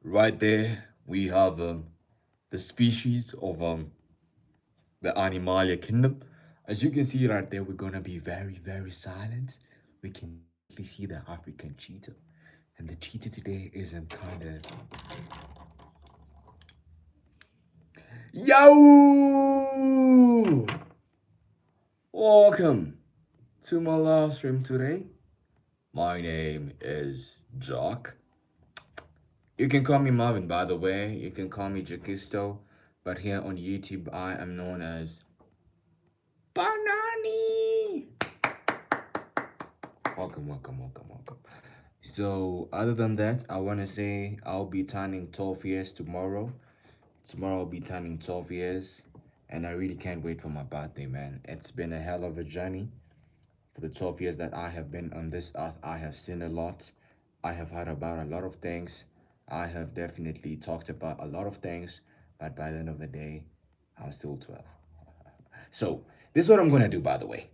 Right there, we have the species of the Animalia kingdom. As you can see right there, we're gonna be very, very silent. We can definitely see the African cheetah. And the cheetah today is in kind of... Yo! Welcome to my live stream today. My name is Jock. You can call me Marvin, by the way. You can call me Jakisto. But here on YouTube, I am known as Banani. Welcome, welcome, welcome, welcome. So, other than that, I want to say I'll be turning 12 years tomorrow. Tomorrow I'll be turning 12 years. And I really can't wait for my birthday, man. It's been a hell of a journey. For the 12 years that I have been on this earth, I have seen a lot. I have heard about a lot of things. I have definitely talked about a lot of things. But by the end of the day, I'm still 12. So, this is what I'm going to do, by the way.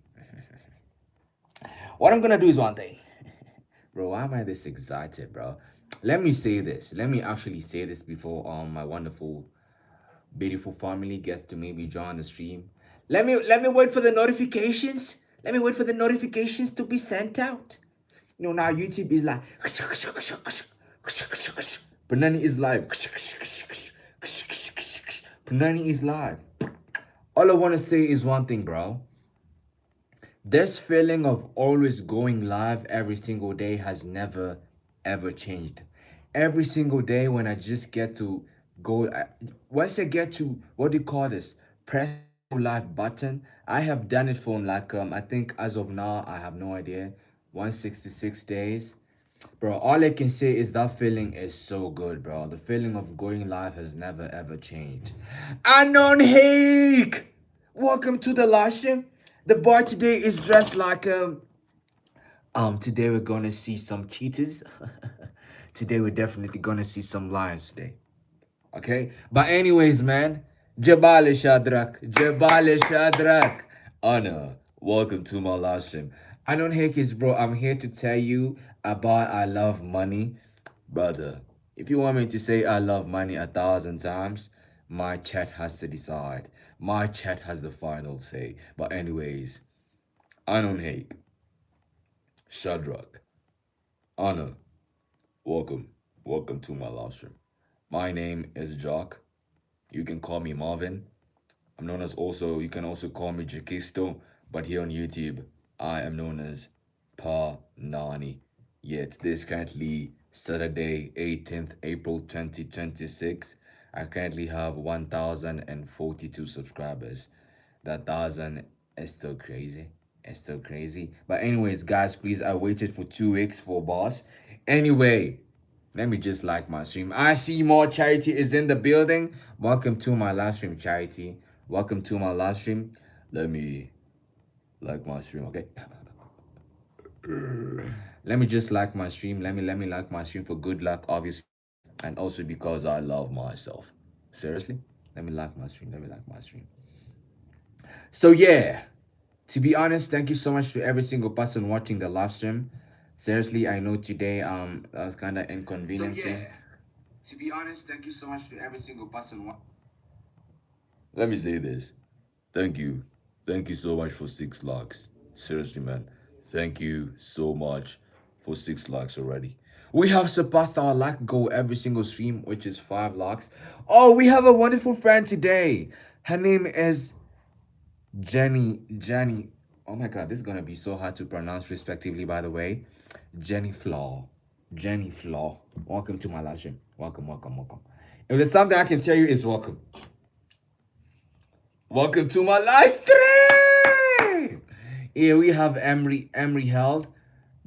What I'm going to do is one thing. Bro, why am I this excited, bro? Let me say this. Let me actually say this before my wonderful, beautiful family gets to maybe join the stream. Let me wait for the notifications. Let me wait for the notifications to be sent out. You know, now YouTube is like Panani is live. Panani is live. All I want to say is one thing, bro. This feeling of always going live every single day has never ever changed. Every single day when I just get to go, once I get to, what do you call this? Press the live button. I have done it for like, I think as of now, I have no idea, 166 days. Bro, all I can say is that feeling is so good, bro. The feeling of going live has never ever changed. Anon Hake! Welcome to the live stream. The boy today is dressed like today we're gonna see some cheetahs. Today we're definitely gonna see some lions today. Okay? But anyways, man, Jabal Shadrach. Jabal Shadrach. Anna, welcome to my live stream. Anon Hikis, bro, I'm here to tell you about I love money. Brother, if you want me to say I love money 1,000 times, my chat has to decide. My chat has the final say. But anyways, Anon Hake, Shadrach, Anna, welcome. Welcome to my live stream. My name is Jock. You can call me Marvin. I'm known as also, you can also call me Jakisto, but here on YouTube, I am known as Pa Nani. Yeah, today's currently Saturday, 18th April 2026. I currently have 1,042 subscribers. That thousand is still crazy. It's still crazy. But anyways, guys, please, I waited for 2 weeks for boss. Anyway, let me just like my stream. I see more Charity is in the building. Welcome to my live stream, Charity. Welcome to my live stream. Let me like my stream, okay? Let me just like my stream. Let me like my stream for good luck, obviously. And also because I love myself. Seriously? Let me like my stream. Let me like my stream. So yeah. To be honest, thank you so much to every single person watching the live stream. Seriously, I know today that was kind of inconveniencing. So yeah, to be honest, thank you so much to every single person. Let me say this. Thank you. Thank you so much for 6 likes. Seriously, man. Thank you so much for 6 likes already. We have surpassed our like goal every single stream, which is 5 likes. Oh, we have a wonderful friend today. Her name is Jenny. Oh my god, this is gonna be so hard to pronounce respectively, by the way. Jenny Flaw. Jenny Flaw. Welcome to my live stream. Welcome, welcome, welcome. If there's something I can tell you, is welcome. Welcome to my live stream. Here we have Emery held.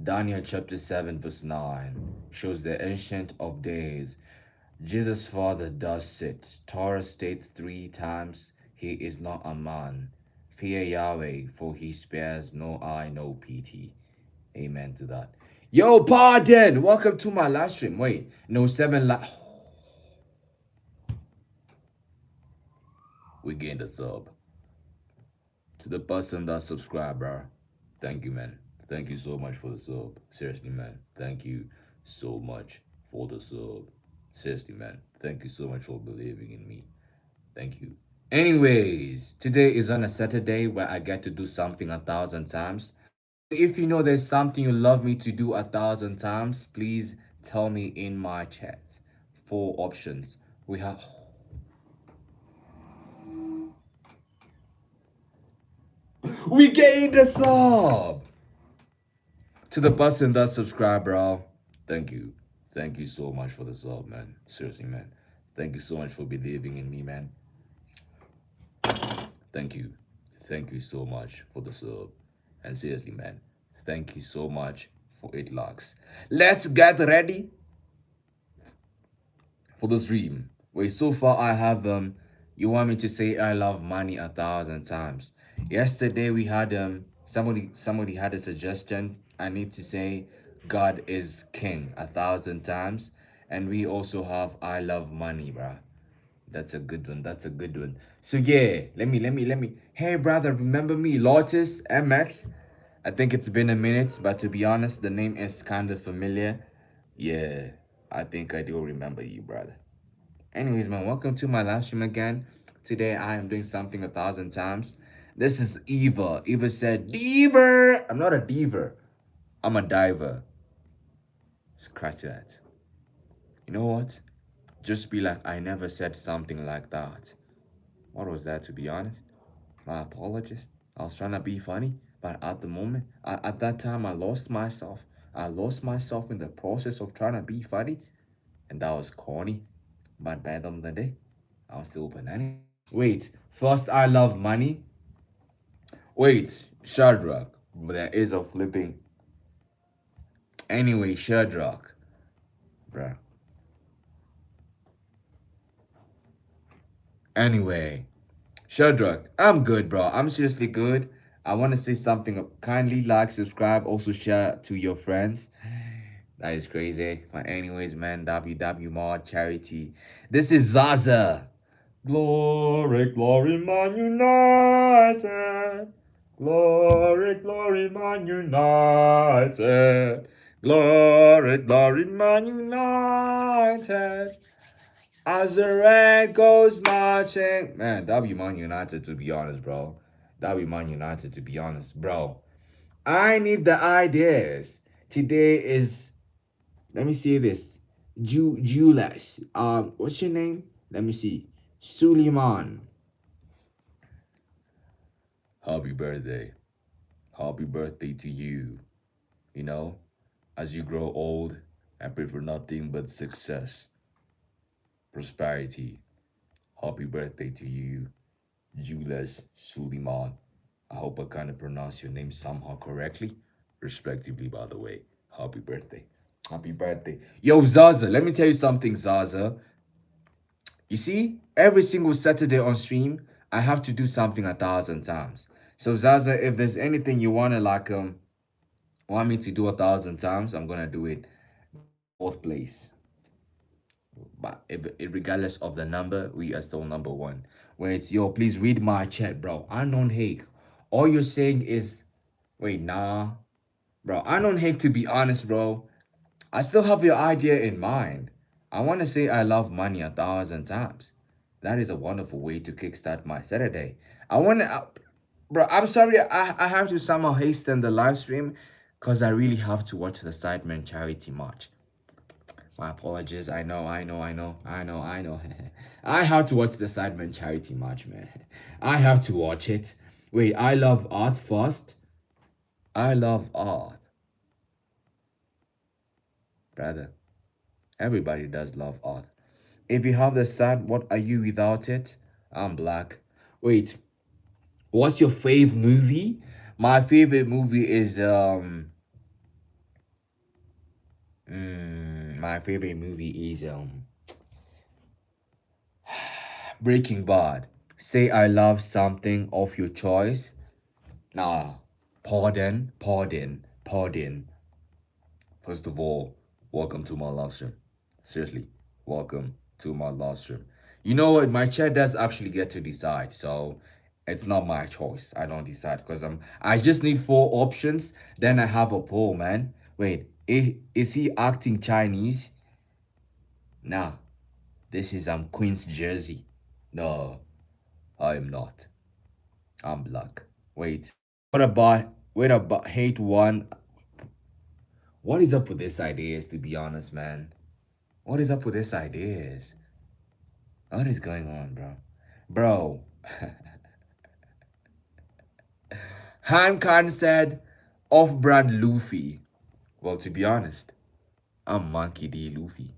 Daniel chapter 7, verse 9 shows the ancient of days. Jesus' father does sit. Torah states 3 times, he is not a man. Fear Yahweh, for he spares no eye, no pity. Amen to that. Yo, pardon! Welcome to my live stream. Wait, no 7 like. We gained a sub. To the person that subscribed, bro. Thank you, man. Thank you so much for the sub. Seriously, man. Thank you so much for the sub. Seriously, man. Thank you so much for believing in me. Thank you. Anyways, today is on a Saturday where I get to do something 1,000 times. So if you know there's something you love me to do 1,000 times, please tell me in my chat. Four options. We have we gained a sub to the person that subscribed, bro. Thank you. Thank you so much for the sub, man. Seriously, man. Thank you so much for believing in me, man. Thank you. Thank you so much for the sub. And seriously, man, thank you so much for 8 lakhs. Let's get ready for the stream. Wait, so far I have you want me to say I love money 1,000 times. Yesterday we had somebody had a suggestion. I need to say God is king 1,000 times. And we also have I love money, bruh. That's a good one. That's a good one. So yeah, let me. Hey brother, remember me, Lotus MX? I think it's been a minute, but to be honest, the name is kind of familiar. Yeah, I think I do remember you, brother. Anyways, man, welcome to my live stream again. Today I am doing something 1,000 times. This is Eva. Eva said, "Diver." I'm not a diver. I'm a diver. Scratch that. You know what? Just be like, I never said something like that. What was that, to be honest? My apologies. I was trying to be funny, but at the moment, at that time, I lost myself. I lost myself in the process of trying to be funny, and that was corny. But by the end of the day, I was still open anyway. Wait, first, I love money. Wait, Shadrach. There is a flipping. Anyway, Shadrach. Bruh. Anyway, Shadrach, I'm good, bro. I'm seriously good. I want to say something. Kindly like, subscribe, also share to your friends. That is crazy. But anyways, man, WW Mod Charity. This is Zaza. Glory, glory, man united. Glory, glory, man united. Glory, glory, man united. As the red goes marching. Man, W Man United, to be honest, bro. W Man United, to be honest, bro. I need the ideas. Today is, let me see this. Julas. What's your name? Let me see. Suleiman. Happy birthday. Happy birthday to you. You know, as you grow old, I pray for nothing but success, prosperity. Happy birthday to you, Jules Suleiman. I hope I kind of pronounced your name somehow correctly, respectively, by the way. Happy birthday. Happy birthday. Yo, Zaza, let me tell you something, Zaza. You see, every single Saturday on stream, I have to do something 1,000 times. So, Zaza, if there's anything you wanna want me to do 1,000 times, I'm gonna do it fourth place. But if regardless of the number, we are still number one. When it's yo, please read my chat, bro. I don't hate. All you're saying is, wait, nah, bro. I don't hate, to be honest, bro. I still have your idea in mind. I want to say I love money 1,000 times. That is a wonderful way to kickstart my Saturday. I want to, bro. I'm sorry, I have to somehow hasten the live stream, cause I really have to watch the Sidemen charity march. My apologies. I know. I have to watch the Sidemen charity march, man. I have to watch it. Wait, I love art first. I love art. Brother, everybody does love art. If you have the sun, what are you without it? I'm black. Wait, what's your fave movie? My favorite movie is my favorite movie is Breaking Bad. Say I love something of your choice. Nah, pardon. First of all, welcome to my live stream. Seriously, welcome to my live stream. You know what? My chair does actually get to decide, so it's not my choice. I don't decide because I just need four options. Then I have a poll, man. Wait, is he acting Chinese? Nah, This is Queen's jersey. No, I am not. I'm black. Wait. What about hate one? What is up with this ideas, to be honest, man? What is up with this ideas? What is going on, bro? Bro, Han Khan said off-brand Luffy. Well, to be honest, I'm Monkey D. Luffy.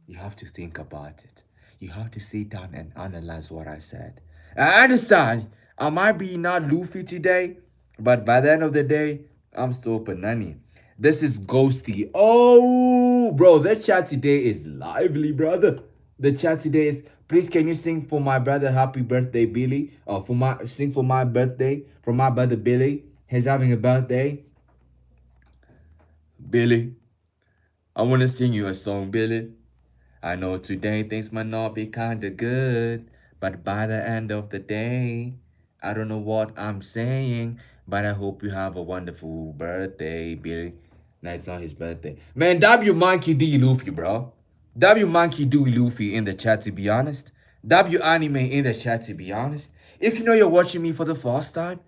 You have to think about it. You have to sit down and analyze what I said. I understand I might be not Luffy today, but by the end of the day, I'm still Panani. This is Ghosty. Oh, bro, the chat today is lively, brother. The chat today is. Please, can you sing for my brother Happy Birthday, Billy? Or sing for my birthday, for my brother Billy. He's having a birthday. Billy, I want to sing you a song, Billy. I know today things might not be kinda good, but by the end of the day, I don't know what I'm saying, but I hope you have a wonderful birthday, Billy. No, it's not his birthday. Man, W Monkey D Luffy, bro. W Monkey D Luffy in the chat, to be honest. W Anime in the chat, to be honest. If you know you're watching me for the first time,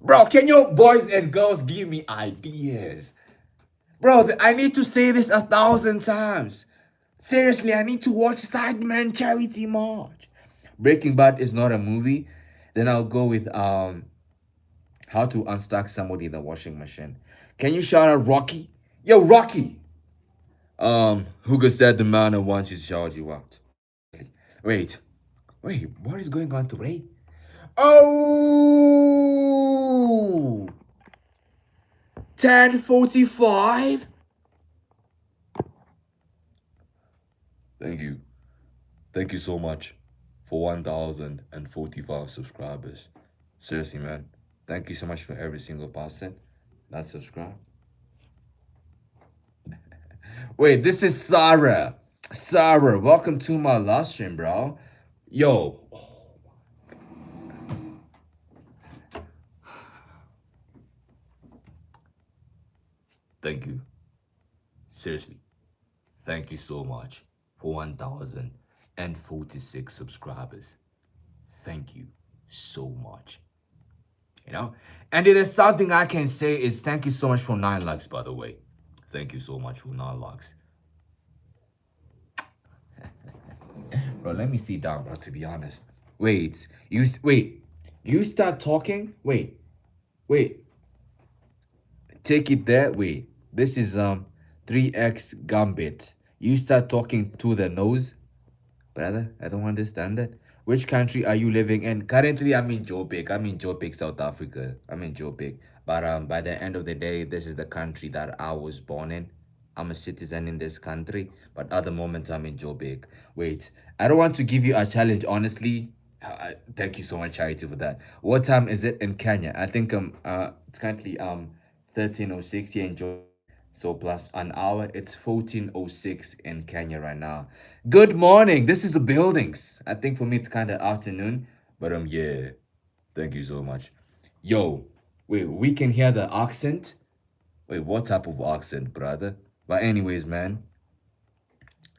bro, can your boys and girls give me ideas? Bro, I need to say this 1,000 times. Seriously, I need to watch Sideman Charity March. Breaking Bad is not a movie. Then I'll go with How to Unstuck Somebody in the Washing Machine. Can you shout out Rocky? Yo, Rocky! Hugo said the man who wants to shout you out. Wait, what is going on today? Oh! 10:45? Thank you. Thank you so much for 1,045 subscribers. Seriously, man. Thank you so much for every single person that subscribed. Wait, this is Sarah. Sarah, welcome to my live stream, bro. Yo. Thank you. Seriously. Thank you so much for 1,046 subscribers. Thank you so much. You know? And if there's something I can say is thank you so much for 9 likes, by the way. Thank you so much for 9 likes. Bro, let me sit down, bro, to be honest. Wait. You start talking? Wait. Take it there. Wait. This is 3x Gambit. You start talking to the nose? Brother, I don't understand that. Which country are you living in? Currently, I'm in Joburg. I'm in Joburg, South Africa. I'm in Joburg. But by the end of the day, this is the country that I was born in. I'm a citizen in this country. But at the moment, I'm in Joburg. Wait, I don't want to give you a challenge, honestly. Thank you so much, Charity, for that. What time is it in Kenya? I think it's currently 13:06 here in Joburg. So plus an hour, it's 14:06 in Kenya right now. Good morning. This is the buildings. I think for me it's kind of afternoon, but yeah. Thank you so much. Yo, wait, we can hear the accent. Wait, what type of accent, brother? But anyways, man,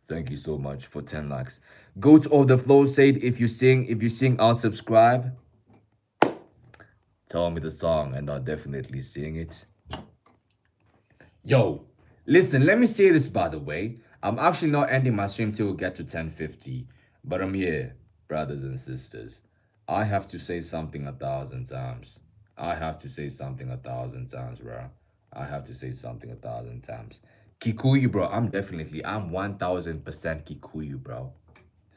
thank you so much for 10 likes. Goat of the Flow said if you sing, I'll subscribe. Tell me the song and I'll definitely sing it. Yo, listen, let me say this by the way. I'm actually not ending my stream till we get to 10:50. But I'm here, brothers and sisters. I have to say something 1,000 times. I have to say something 1,000 times, bro. I have to say something 1,000 times. Kikuyu, bro. I'm 1,000% Kikuyu, bro.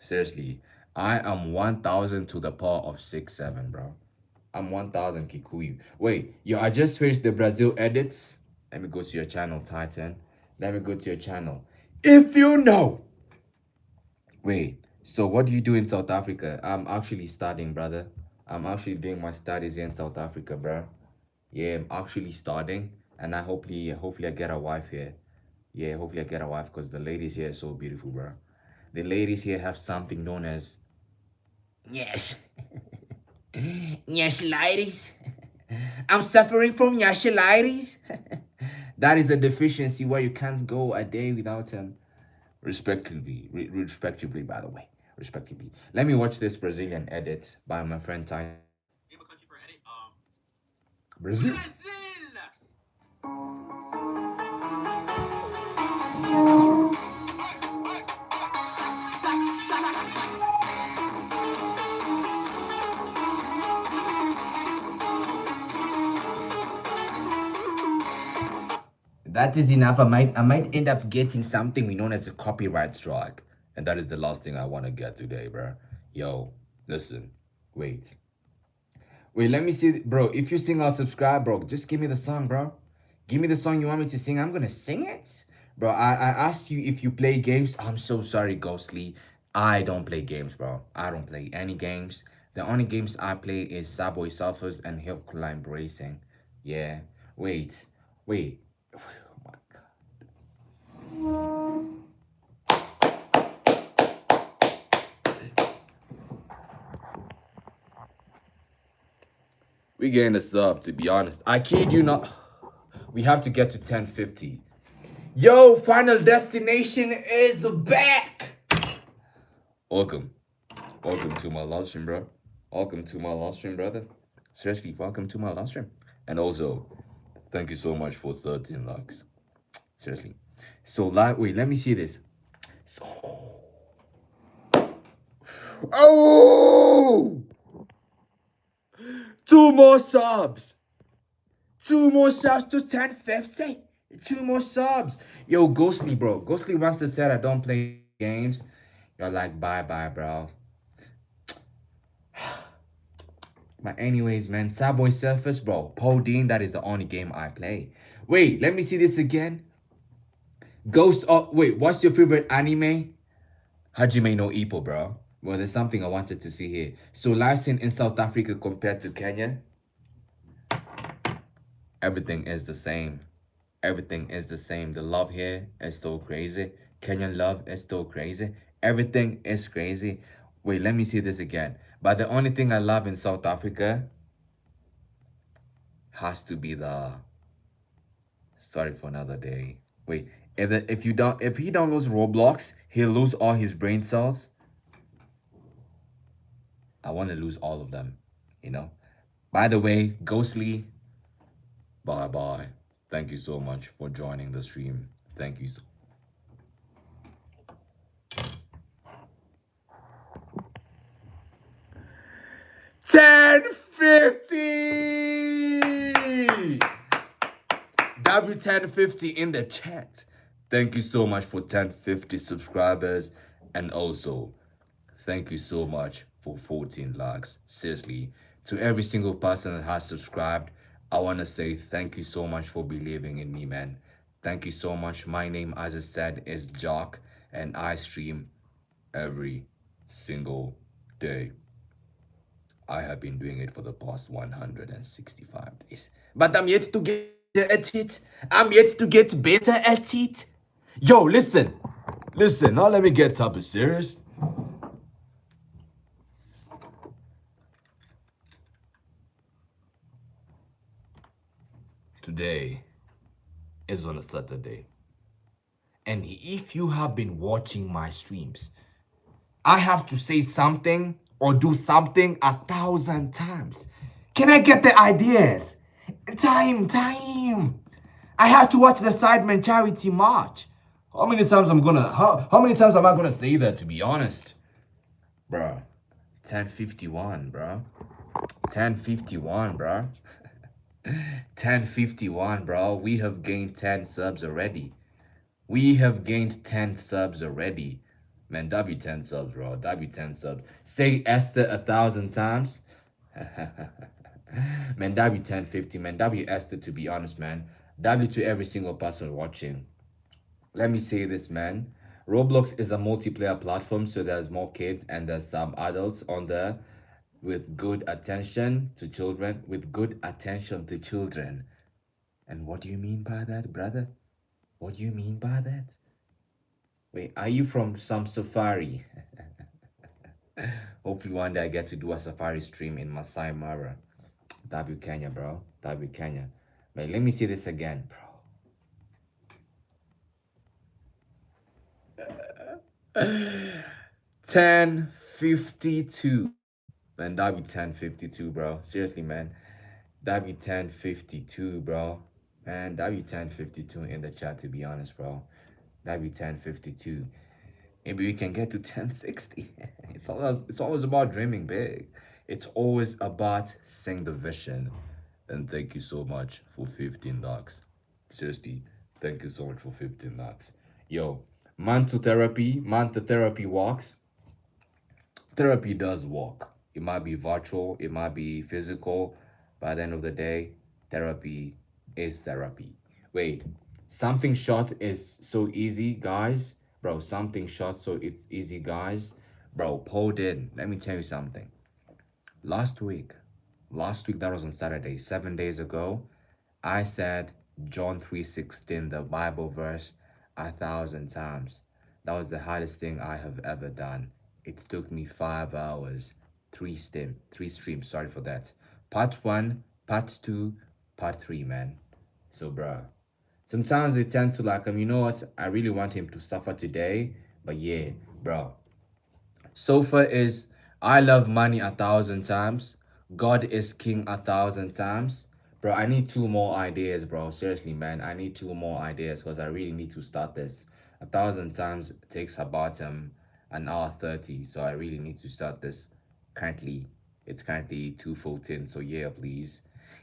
Seriously, I am 1,000 to the power of 6, 7, bro. I'm 1,000 Kikuyu. Wait, yo, I just finished the Brazil edits. Let me go to your channel, Titan. Let me go to your channel. If you know. Wait, so what do you do in South Africa? I'm actually studying, brother. I'm actually doing my studies here in South Africa, bro. Yeah, I'm actually studying. And I hopefully I get a wife here. Yeah, hopefully I get a wife because the ladies here are so beautiful, bro. The ladies here have something known as... Yes. Yes, ladies. I'm suffering from yashilitis. That is a deficiency where you can't go a day without respectively, by the way, respectively. Let me watch this Brazilian edit by my friend Tyson. Name a country for edit. Brazil. Brazil. That is enough. I might end up getting something we known as a copyright strike. And that is the last thing I want to get today, bro. Yo, listen. Wait. Wait, let me see. Bro, if you sing, I'll subscribe, bro. Just give me the song, bro. Give me the song you want me to sing. I'm gonna sing it. Bro, I asked you if you play games. I'm so sorry, Ghostly. I don't play games, bro. I don't play any games. The only games I play is Subway Surfers and Hill Climb Racing. Yeah. Wait. Wait. Oh my god. We getting a sub, to be honest. I kid you not. We have to get to 1050. Yo, Final Destination is back. Welcome. Welcome to my live stream, bro. Welcome to my live stream, brother. Seriously, welcome to my live stream. And also, thank you so much for 13 likes. Seriously. So, wait, let me see this. So, oh! 2 more subs. 2 more subs to 1050. 2 more subs. Yo, Ghostly, bro. Ghostly wants to say I don't play games. You're like, bye bye, bro. But anyways, man, Subway Surfers, bro. Podine, that is the only game I play. Wait, let me see this again. Ghost of... Wait, what's your favorite anime? Hajime no Ippo, bro. Well, there's something I wanted to see here. So, life in South Africa compared to Kenya, everything is the same. Everything is the same. The love here is so crazy. Kenyan love is so crazy. Everything is crazy. Wait, let me see this again. But the only thing I love in South Africa has to be the... Sorry for another day. Wait, if he downloads Roblox, he'll lose all his brain cells. I want to lose all of them, you know. By the way, Ghostly, bye bye. Thank you so much for joining the stream. Thank you so 1050. W1050 in the chat. Thank you so much for 1050 subscribers. And also, thank you so much for 14 likes. Seriously, to every single person that has subscribed, I want to say thank you so much for believing in me, man. Thank you so much. My name, as I said, is Jock, and I stream every single day. I have been doing it for the past 165 days. But I'm yet to get better at it. I'm yet to get better at it. Yo, listen. Listen, now let me get top of serious. Today is on a Saturday. And if you have been watching my streams, I have to say something or do something 1,000 times. Can I get the ideas? Time. I have to watch the Sidemen Charity March. How many times how many times am I gonna say that, to be honest? Bruh. 1051, bro. 1051, bro. 1051, bro. We have gained 10 subs already. We have gained 10 subs already. Man, W 10 subs, bro. W 10 subs. Say Esther 1,000 times. Man, W 1050, man. W Esther, to be honest, man. W to every single person watching. Let me say this, man. Roblox is a multiplayer platform, so there's more kids and there's some adults on there with good attention to children. With good attention to children. And what do you mean by that, brother? What do you mean by that? Wait, are you from some safari? Hopefully one day I get to do a safari stream in Masai Mara. W Kenya, bro. W Kenya. Wait, let me see this again, bro. 10:52. Man, that'd be 10:52, bro. Seriously, man. That'd be 10:52, bro. Man, that'd be 10:52 in the chat, to be honest, bro. That'd be 10:52. Maybe we can get to 10:60. It's always about dreaming big. It's always about seeing the vision. And thank you so much for 15 bucks. Seriously, thank you so much for 15 bucks. Yo, man to therapy walks. Therapy does work. It might be virtual, it might be physical. By the end of the day, therapy is therapy. Wait, something short is so easy, guys. Bro, something short so it's easy, guys. Bro, hold in. Let me tell you something. Last week, that was on Saturday, 7 days ago, I said John 3:16, the Bible verse, 1,000 times. That was the hardest thing I have ever done. It took me 5 hours, three streams. Sorry for that. Part one, part two, part three, man. So, bruh. Sometimes they tend to like you know what? I really want him to suffer today, but yeah, bro. Sofa is I love money 1,000 times. God is king 1,000 times. Bro, I need two more ideas, bro. Seriously, man. I need two more ideas because I really need to start this. 1,000 times takes about an hour 30. So I really need to start this. It's currently 2:14. So yeah, please.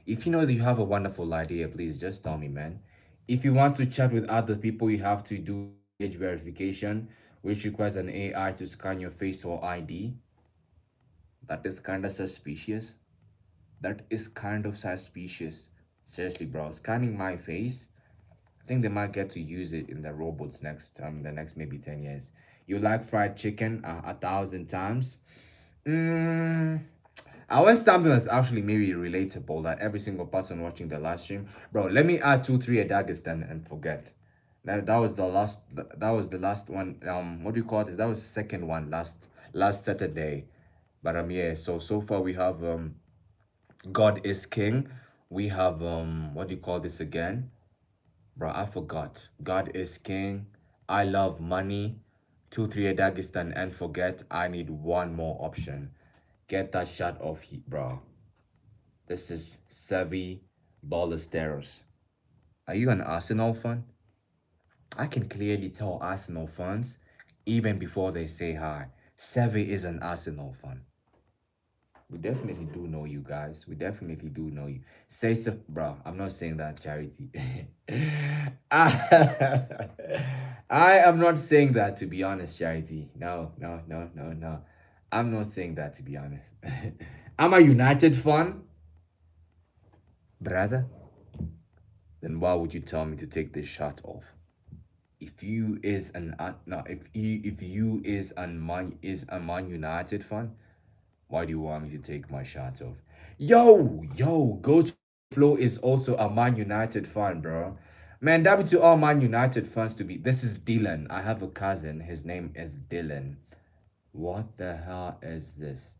If you know that you have a wonderful idea, please just tell me, man. If you want to chat with other people, you have to do age verification, which requires an AI to scan your face or ID. That is kind of suspicious. That is kind of suspicious. Seriously, bro, scanning my face. I think they might get to use it in the robots the next maybe 10 years. You like fried chicken 1,000 times? Mm, I want something that's actually maybe relatable that every single person watching the live stream, bro. Let me add 2, 3 a Dagestan and forget. That was the last. That was the last one. What do you call this? That was the second one last Saturday. But yeah. So far we have God is King. We have what do you call this again, bro? I forgot. God is King. I love money. 2, 3 a Dagestan and forget. I need one more option. Get that shot off, bro. This is Sevi Ballesteros. Are you an Arsenal fan? I can clearly tell Arsenal fans even before they say hi. Sevi is an Arsenal fan. We definitely do know you guys. We definitely do know you. Say so, bro. I'm not saying that, Charity. I, I am not saying that to be honest, Charity. No, no, no, no, no. I'm not saying that to be honest. I'm a United fan, brother. Then why would you tell me to take this shot off? If you is an no, if you is a Man United fan, why do you want me to take my shot off? Yo, Coach Flo is also a Man United fan, bro. Man, that be to all Man United fans to be. This is Dylan. I have a cousin. His name is Dylan. What the hell is this?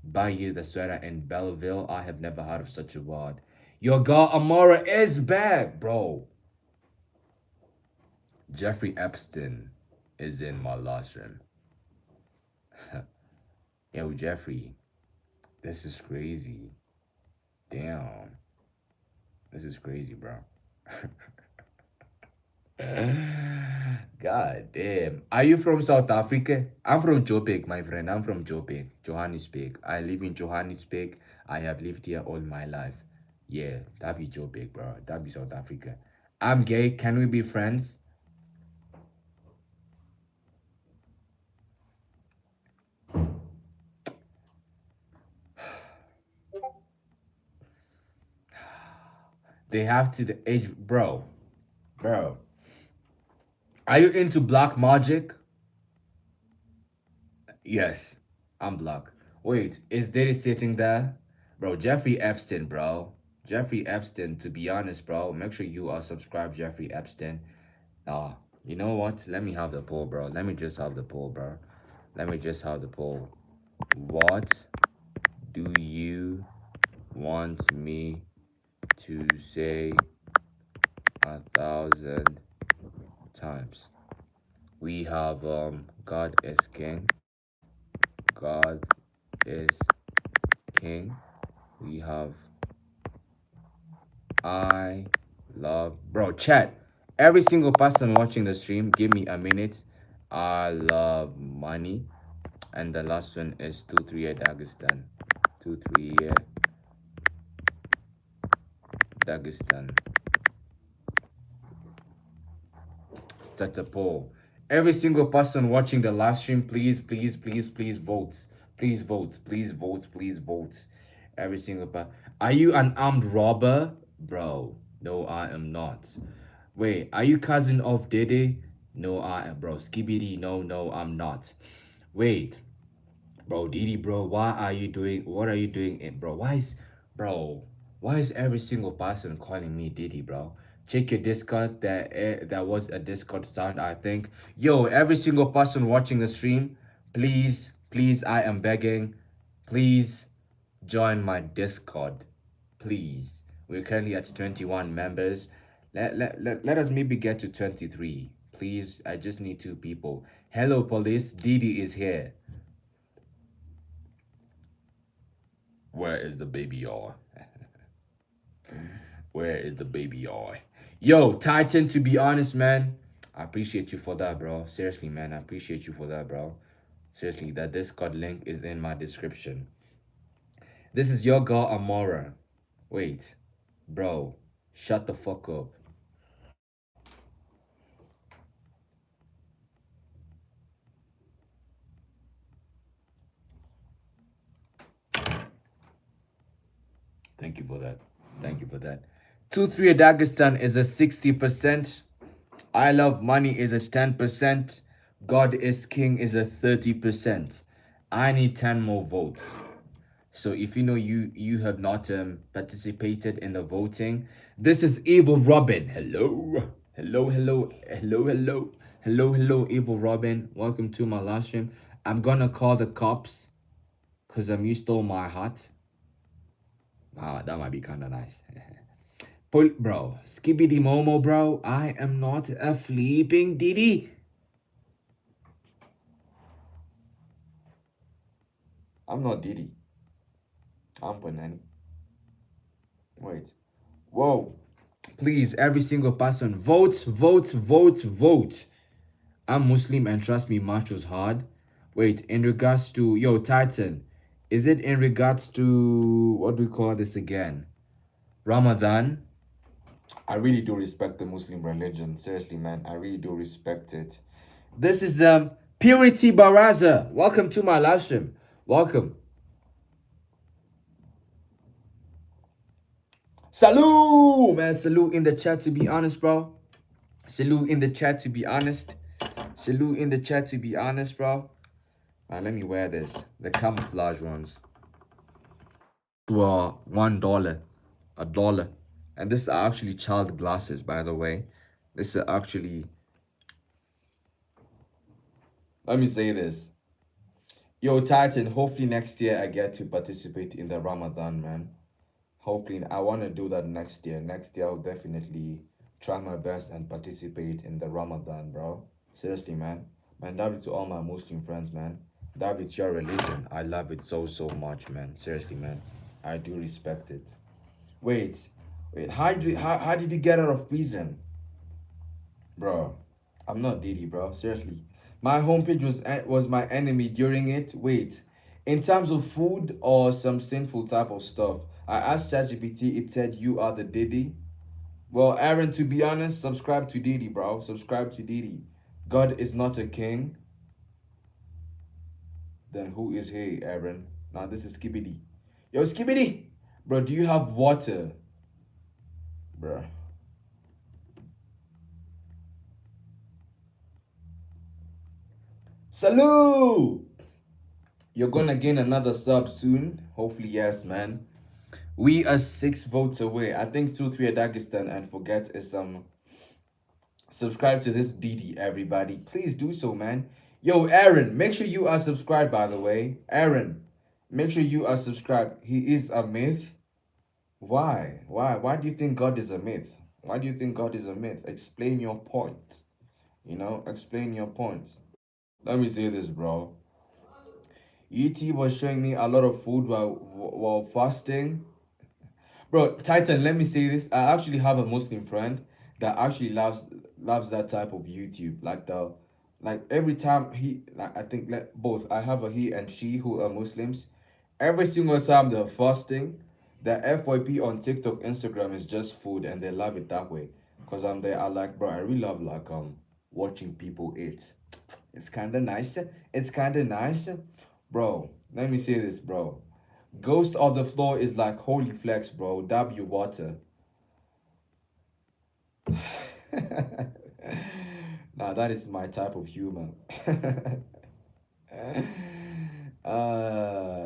Buy you the sweater in Belleville. I have never heard of such a word. Your girl Amora is back, bro. Jeffrey Epstein is in my last room. Yo, Jeffrey, this is crazy. Damn. This is crazy, bro. God damn. Are you from South Africa? I'm from Joburg, my friend. I'm from Joburg, Johannesburg. I live in Johannesburg. I have lived here all my life. Yeah, that be Joburg, bro. That be South Africa. I'm gay. Can we be friends? They have to the age, bro. Bro. Are you into black magic? Yes, I'm black. Wait, is Diddy sitting there? Bro, Jeffrey Epstein, bro. Jeffrey Epstein, to be honest, bro. Make sure you are subscribed, Jeffrey Epstein. You know what? Let me have the poll, bro. Let me just have the poll, bro. Let me just have the poll. What do you want me to say 1,000 times? We have God is King. God is King. We have I love, bro, chat. Every single person watching the stream, give me a minute. I love money. And the last one is 238 Dagestan. 238 Dagestan. Start a poll. Every single person watching the live stream, please, please, please, please vote. Please vote. Please vote. Please vote. Every single person. Are you an armed robber? Bro, no, I am not. Wait, are you cousin of Dede? No, I am, bro. Skibidi, no, no, I'm not. Wait, bro, Didi, bro, why are you doing, what are you doing, bro? Bro, why is every single person calling me Didi, bro? Check your Discord, that was a Discord sound, I think. Yo, every single person watching the stream, please, please, I am begging, please join my Discord, please. We're currently at 21 members. Let us maybe get to 23, please. I just need 2 people. Hello, police, Didi is here. Where is the baby oil? Where is the baby oil? Yo, Titan, to be honest, man, I appreciate you for that, bro. Seriously, man, I appreciate you for that, bro. Seriously, that Discord link is in my description. This is your girl, Amora. Wait, bro, shut the fuck up. Thank you for that. Thank you for that. 2-3 Dagestan is a 60%. I love money is a 10%. God is king is a 30%. I need 10 more votes. So if you know you have not participated in the voting, this is Evil Robin. Hello. Hello, hello, hello, hello. Hello, hello, Evil Robin. Welcome to my live stream. I'm gonna call the cops because you stole my heart. Ah, that might be kind of nice. Bro, Skibbity Momo, bro. I am not a flipping Diddy. I'm not Diddy. I'm Banani. Wait. Whoa. Please, every single person, vote, vote, vote, vote. I'm Muslim and trust me, macho's hard. Wait, in regards to, yo, Titan, is it in regards to, what do we call this again? Ramadan? I really do respect the Muslim religion. Seriously, man, I really do respect it. This is Purity Baraza. Welcome to my live stream. Welcome. Salute, man. Salute in the chat, to be honest, bro. Salute in the chat, to be honest. Salute in the chat, to be honest, bro. Let me wear this. The camouflage ones. Well, $1. $1. And this are actually child glasses, by the way. This is actually... Let me say this. Yo, Titan, hopefully next year I get to participate in the Ramadan, man. Hopefully, I want to do that next year. Next year, I'll definitely try my best and participate in the Ramadan, bro. Seriously, man. Man, that to all my Muslim friends, man. That it's your religion. I love it so, so much, man. Seriously, man. I do respect it. Wait. How did you get out of prison? Bro, I'm not Diddy, bro. Seriously. My homepage was my enemy during it. Wait. In terms of food or some sinful type of stuff, I asked ChatGPT, it said you are the Diddy. Well, Aaron, to be honest, subscribe to Diddy, bro. Subscribe to Diddy. God is not a king. Then who is he, Aaron? Now this is Skibidi. Yo, Skibidi! Bro, do you have water? Bro. Salute! You're gonna gain another sub soon. Hopefully, yes, man. We are 6 votes away. I think 2-3 Dagestan and forget is subscribe to this DD, everybody. Please do so, man. Yo, Aaron, make sure you are subscribed, by the way. Aaron, make sure you are subscribed. He is a myth. Why? Why do you think God is a myth? Why do you think God is a myth? Explain your point. Explain your points. Let me say this, bro. ET was showing me a lot of food while fasting. Bro, Titan, let me say this. I actually have a Muslim friend that actually loves that type of YouTube. Like every time I think like both. I have a he and she who are Muslims. Every single time they're fasting, the FYP on TikTok, Instagram is just food and they love it that way. Cause I'm there, I like, bro, I really love watching people eat. It's kinda nice. It's kinda nice. Bro, let me say this, bro. Ghost of the Floor is like holy flex, bro. W water. Now that is my type of humor.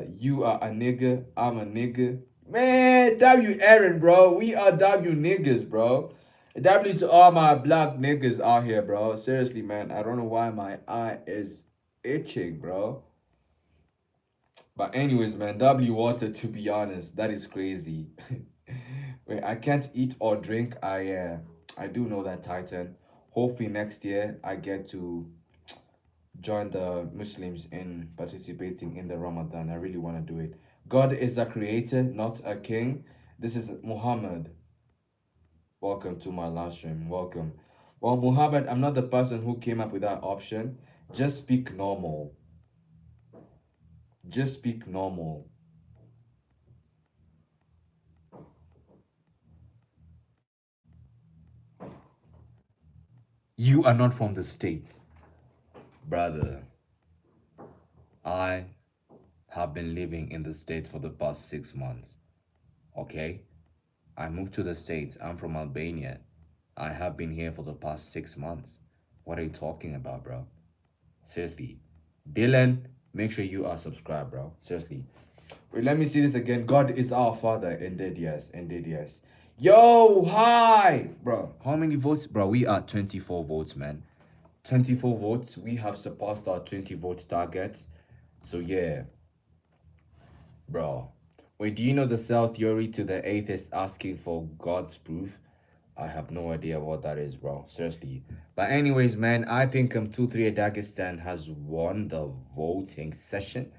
You are a nigga. I'm a nigga. Man, W Aaron, bro. We are W niggas, bro. W to all my black niggas out here, bro. Seriously, man. I don't know why my eye is itching, bro. But anyways, man, W water, to be honest, that is crazy. Wait, I can't eat or drink. I do know that, Titan. Hopefully next year I get to join the Muslims in participating in the Ramadan. I really want to do it. God is a creator, not a king. This is Muhammad. Welcome to my last stream. Welcome. Well, Muhammad, I'm not the person who came up with that option. Just speak normal. Just speak normal. You are not from the States. Brother, I have been living in the States for the past 6 months. Okay? I moved to the States. I'm from Albania. I have been here for the past 6 months. What are you talking about, bro? Seriously. Dylan, make sure you are subscribed, bro. Seriously. Wait, let me see this again. God is our Father. Indeed, yes. Indeed, yes. Yo, hi! Bro, how many votes? Bro, we are 24 votes, man. 24 votes. We have surpassed our 20 vote target. So, yeah. Bro. Wait, do you know the cell theory to the atheist asking for God's proof? I have no idea what that is, bro. Seriously. But anyways, man, I think 2-3 Dagestan has won the voting session.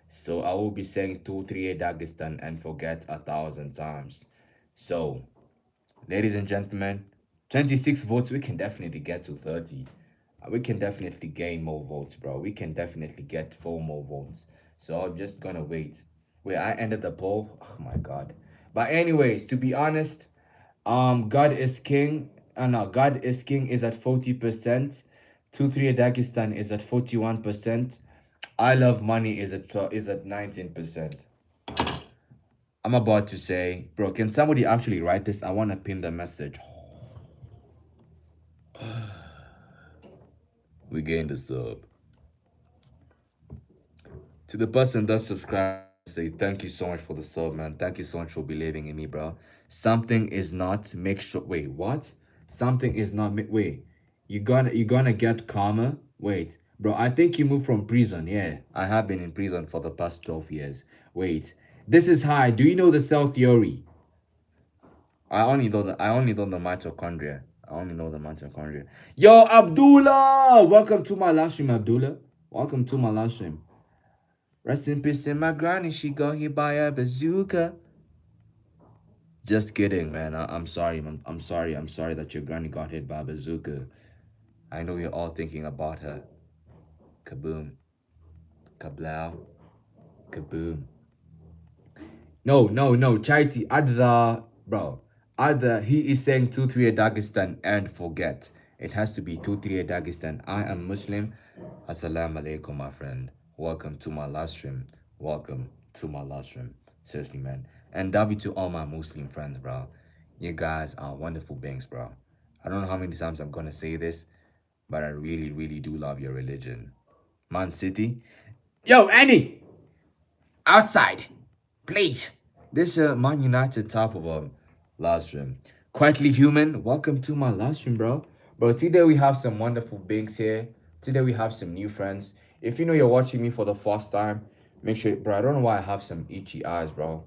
So I will be saying 2-3 Dagestan and forget 1,000 times. So, ladies and gentlemen, 26 votes, we can definitely get to 30. We can definitely gain more votes, bro. We can definitely get 4 more votes. So I'm just gonna wait. Wait, I ended the poll. Oh my god. But anyways, to be honest, God is King. No, God is King is at 40%. 2-3 Dagestan is at 41%. I Love Money is at 19%. I'm about to say, bro, can somebody actually write this? I want to pin the message. We gained a sub. To the person that subscribed, say thank you so much for the sub, man. Thank you so much for believing in me, bro. Something is not make sure. Wait, what? Something is not. Wait, you gonna get karma? Wait, bro. I think you moved from prison. Yeah, I have been in prison for the past 12 years. Wait, this is high. Do you know the cell theory? I only know the mitochondria. I only know the mitochondria. Yo, Abdullah! Welcome to my last stream, Abdullah. Welcome to my last stream. Rest in peace in my granny. She got hit by a bazooka. Just kidding, man. I'm sorry. I'm sorry. I'm sorry that your granny got hit by a bazooka. I know you're all thinking about her. Kaboom. Kablow. Kaboom. No. Charity. Adha. Bro. Adha. He is saying 2-3 Dagestan and forget. It has to be 2-3 Dagestan. I am Muslim. Assalamu alaikum, my friend. Welcome to my last stream. Welcome to my last stream. Seriously, man. And Davi to all my Muslim friends, bro. You guys are wonderful beings, bro. I don't know how many times I'm gonna say this, but I really, really do love your religion. Man City. Yo, Annie! Outside! Please! This Man United top of last stream. Quietly Human, welcome to my last stream, bro. Bro, today we have some wonderful beings here. Today we have some new friends. If you know you're watching me for the first time, make sure, bro, I don't know why I have some itchy eyes, bro.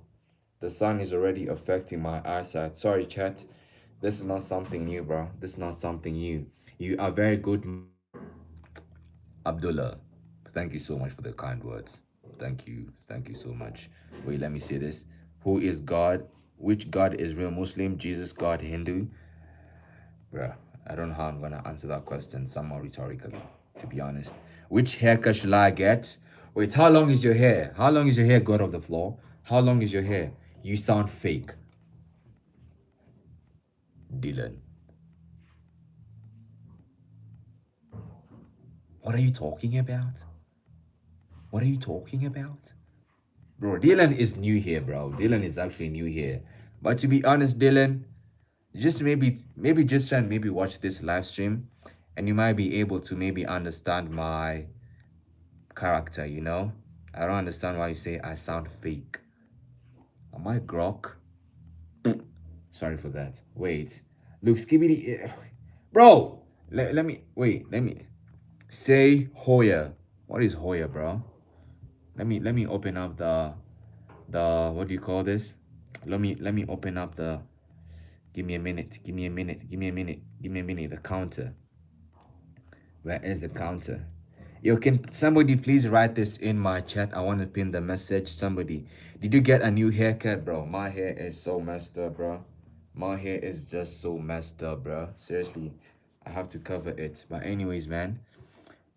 The sun is already affecting my eyesight. Sorry, chat. This is not something new, bro. This is not something new. You are very good. Abdullah, thank you so much for the kind words. Thank you. Thank you so much. Wait, let me say this. Who is God? Which God is real Muslim? Jesus, God, Hindu? Bruh, I don't know how I'm gonna answer that question somewhat rhetorically, to be honest. Which haircut should I get? Wait, how long is your hair? How long is your hair, God of the floor? How long is your hair? You sound fake, Dylan. What are you talking about? What are you talking about? Bro, Dylan is new here, bro. Dylan is actually new here. But to be honest, Dylan, just maybe just try and maybe watch this live stream and you might be able to maybe understand my character, you know? I don't understand why you say I sound fake. Am I grok? Sorry for that. Wait. Look, Skibidi. Bro! Let me say Hoya. What is Hoya, bro? Let me open up the what do you call this? Let me open up the give me a minute. Give me a minute. Give me a minute. Give me a minute. The counter. Where is the counter? Yo, can somebody please write this in my chat? I want to pin the message. Somebody, did you get a new haircut, bro? My hair is so messed up, bro. My hair is just so messed up, bro. Seriously, I have to cover it. But anyways, man,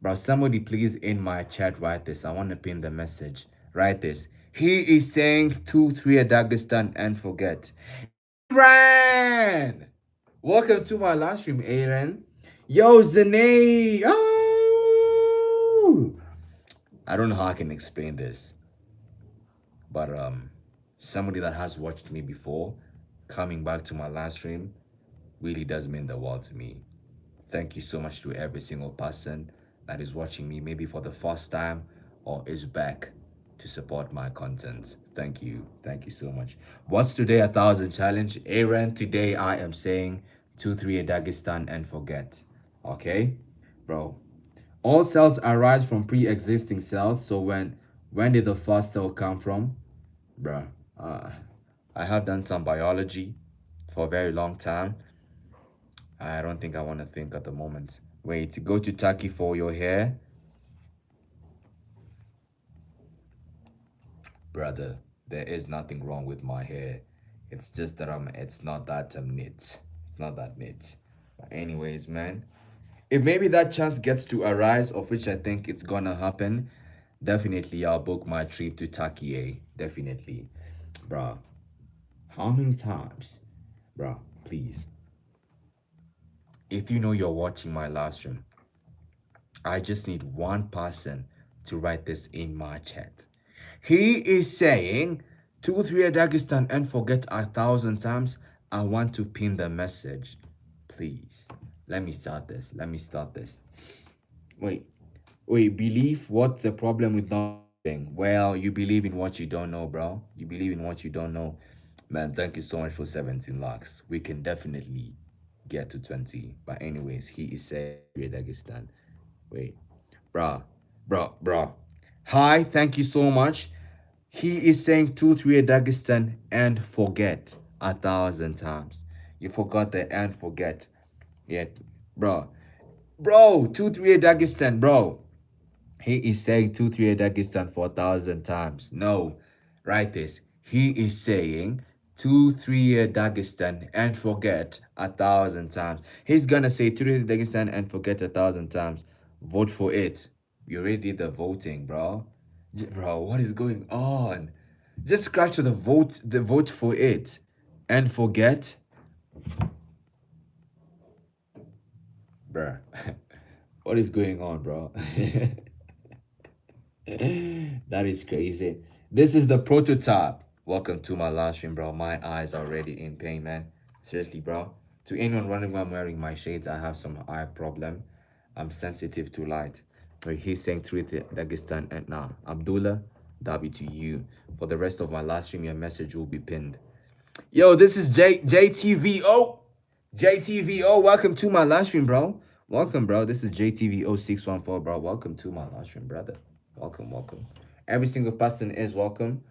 bro, somebody please in my chat write this. I want to pin the message. Write this. He is saying 2-3 at Dagestan and forget. Aaron! Welcome to my live stream, Aaron. Yo, Zane! Oh! I don't know how I can explain this, but somebody that has watched me before coming back to my live stream really does mean the world to me. Thank you so much to every single person that is watching me, maybe for the first time or is back to support my content. Thank you. Thank you so much. What's today 1,000 challenge? Aaron, today I am saying 2-3 a Dagestan and forget. Okay? Bro. All cells arise from pre-existing cells. So when did the first cell come from? Bruh. I have done some biology for a very long time. I don't think I want to think at the moment. Wait, go to Taki for your hair. Brother, there is nothing wrong with my hair. It's just that it's not that knit. It's not that knit. But anyways, man, if maybe that chance gets to arise, of which I think it's gonna happen, definitely I'll book my trip to Taki. Definitely. Bruh, how many times? Bruh, please. If you know you're watching my live stream, I just need one person to write this in my chat. He is saying 2-3 at Dagestan and forget 1,000 times. I want to pin the message. Please. Let me start this. Let me start this. Wait. Believe what's the problem with not believing? Well, you believe in what you don't know, bro. You believe in what you don't know. Man, thank you so much for 17 lakhs. We can definitely get to 20. But anyways, he is saying Dagestan. Wait. Bruh. Hi, thank you so much. He is saying 2-3 at Dagestan and forget 1,000 times. You forgot the and forget. Yeah, bro. 2-3 at Dagestan, bro. He is saying 2-3 at Dagestan 4,000 times. No, write this. He is saying 2-3 at Dagestan and forget 1,000 times. He's gonna say 2-3 at Dagestan and forget 1,000 times. Vote for it. We already did the voting, bro. Bro, what is going on? Just scratch the vote for it and forget. Bruh. What is going on, bro? That is crazy. This is the prototype. Welcome to my live stream, bro. My eyes are already in pain, man. Seriously, bro. To anyone wondering why I'm wearing my shades, I have some eye problem. I'm sensitive to light. He's saying truth, Dagestan, and nah. Abdullah, that'll be to you. For the rest of my live stream, your message will be pinned. Yo, this is JTVO. JTVO, welcome to my live stream, bro. Welcome, bro. This is JTVO614, bro. Welcome to my live stream, brother. Welcome. Every single person is welcome.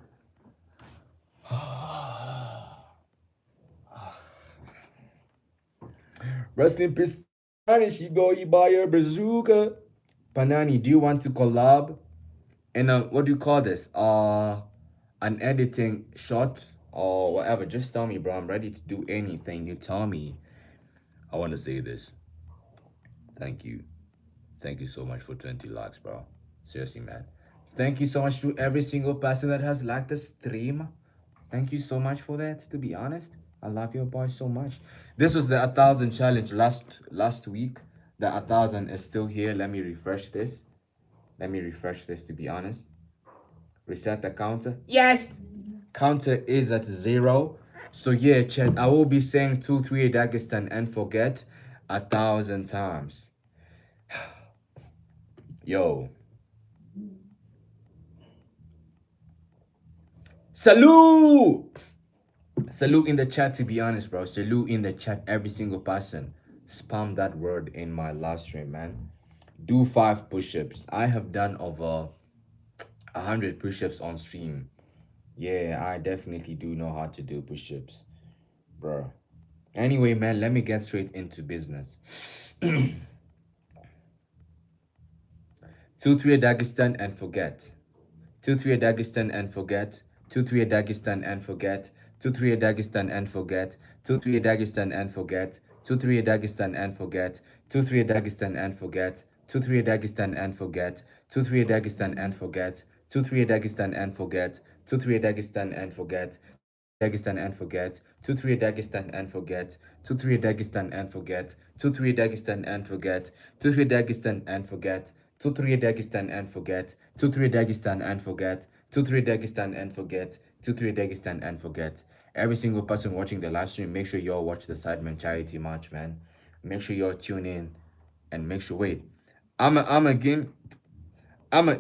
Rest in peace. Spanish, you go, you buy your bazooka. Panani, do you want to collab? And what do you call this? An editing shot or whatever. Just tell me, bro. I'm ready to do anything. You tell me. I want to say this. Thank you. Thank you so much for 20 likes, bro. Seriously, man. Thank you so much to every single person that has liked the stream. Thank you so much for that. To be honest, I love your boy so much. This was the 1,000 challenge last week. The 1,000 is still here. Let me refresh this. Let me refresh this. To be honest, reset the counter. Yes, counter is at 0. So yeah, chat. I will be saying 238 Dagestan and forget 1,000 times. Yo, salute! Salute in the chat, to be honest, bro. Salute in the chat, every single person. Spam that word in my live stream, man. Do 5 push-ups. I have done over 100 push-ups on stream. Yeah, I definitely do know how to do push-ups, bro. Anyway, man, let me get straight into business. 2-3 Dagestan and forget. 2-3 Dagestan and forget. 2-3 Dagestan and forget. 2-3 Dagestan and forget. 2-3 Dagestan and forget. 2-3 Dagestan and forget. 2-3 Dagestan and forget. 2-3 Dagestan and forget. 2-3 Dagestan and forget. 2-3 Dagestan and forget. 2-3 Dagestan and forget. Dagestan and forget. 2-3 Dagestan and forget. 2-3 Dagestan and forget. 2-3 Dagestan and forget. 2-3 Dagestan and forget. 2-3 Dagestan and forget. 2-3 Dagestan and forget. 2-3 Dagestan and forget. 2-3 Dagestan and forget. Every single person watching the live stream, make sure you all watch the Sidemen charity match, man. Make sure you all tune in and make sure. Wait, I'm again.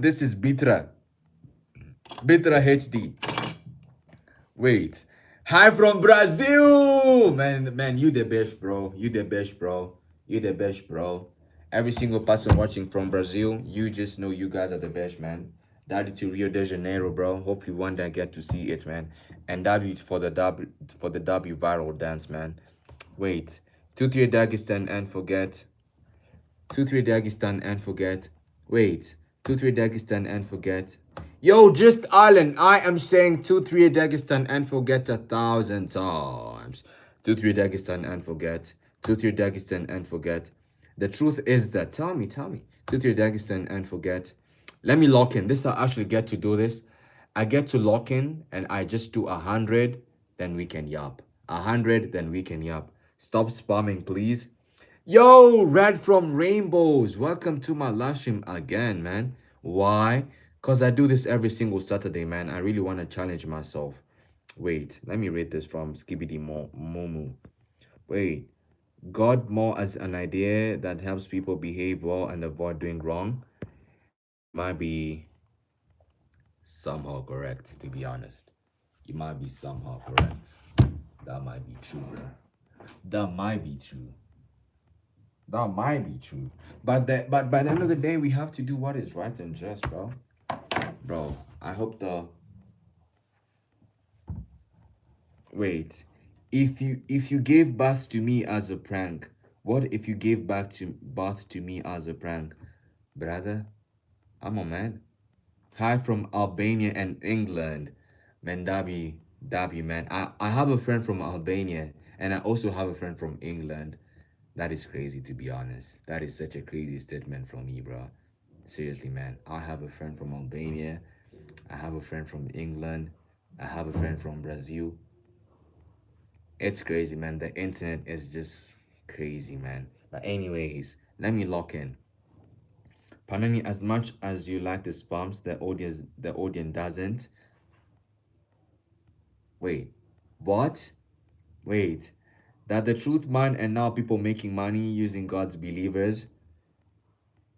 This is Bitra HD. Wait. Hi from Brazil! Man, you the best, bro. You the best, bro. You the best, bro. Every single person watching from Brazil, you just know you guys are the best, man. Daddy to Rio de Janeiro, bro. Hopefully one day I get to see it, man. And W for the W viral dance, man. Wait. 2-3 Dagestan and forget. 2-3 Dagestan and forget. Wait. 2-3 Dagestan and forget. Yo, just Alan, I am saying 2-3 Dagestan and forget 1,000 times. 2-3 Dagestan and forget. 2-3 Dagestan and forget. The truth is that, tell me. 2-3 Dagestan and forget. Let me lock in. This I actually get to do this. I get to lock in and I just do 100, then we can yap. 100, then we can yap. Stop spamming, please. Yo, Red from Rainbows. Welcome to my live stream again, man. Why? Because I do this every single Saturday, man. I really want to challenge myself. Wait, let me read this from Skibidi Momu. Wait, God more as an idea that helps people behave well and avoid doing wrong might be somehow correct, to be honest. You might be somehow correct. That might be true, bro. That might be true. That might be true. But by the end of the day, we have to do what is right and just, bro. Bro, I hope the wait. If you gave birth to me as a prank, what if you gave birth to me as a prank? Brother, I'm a man. Hi from Albania and England. Man, Dabi, man. I have a friend from Albania and I also have a friend from England. That is crazy, to be honest. That is such a crazy statement from me, bro. Seriously, man. I have a friend from Albania. I have a friend from England. I have a friend from Brazil. It's crazy, man. The internet is just crazy, man. But anyways, let me lock in. Panani, as much as you like the spams, the audience doesn't. Wait, what? Wait, that the truth man and now people making money using God's believers?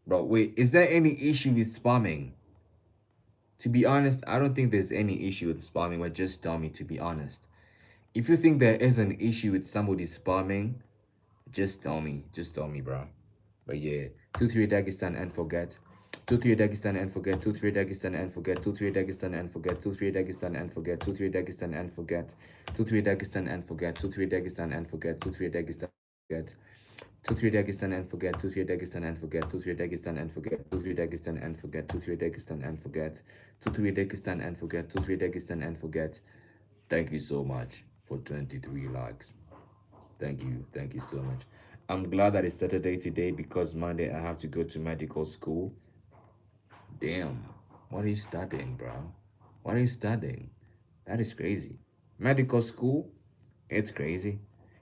Bro, wait, is there any issue with spamming? To be honest, I don't think there's any issue with spamming, but just tell me, to be honest. If you think there is an issue with somebody spamming, just tell me. Just tell me, bro. But yeah, 2-3 Dagestan and forget. 2-3 Dagestan and forget. 2-3 Dagestan and forget. 2-3 Dagestan and forget. 2-3 Dagestan and forget. 2-3 Dagestan and forget. 2-3 Dagestan and forget. 2-3 Dagestan and forget. 2-3 Dagestan and forget. Two three Dagestan and forget. Two three Dagestan and forget. Two three Dagestan and forget. Two three Dagestan and forget. Two three Dagestan and forget. Two three Dagestan and forget. Two three Dagestan and forget. Thank you so much for 23 likes. Thank you so much. I'm glad that it's Saturday today because Monday I have to go to medical school. Damn, what are you studying, bro? What are you studying? That is crazy. Medical school? It's crazy.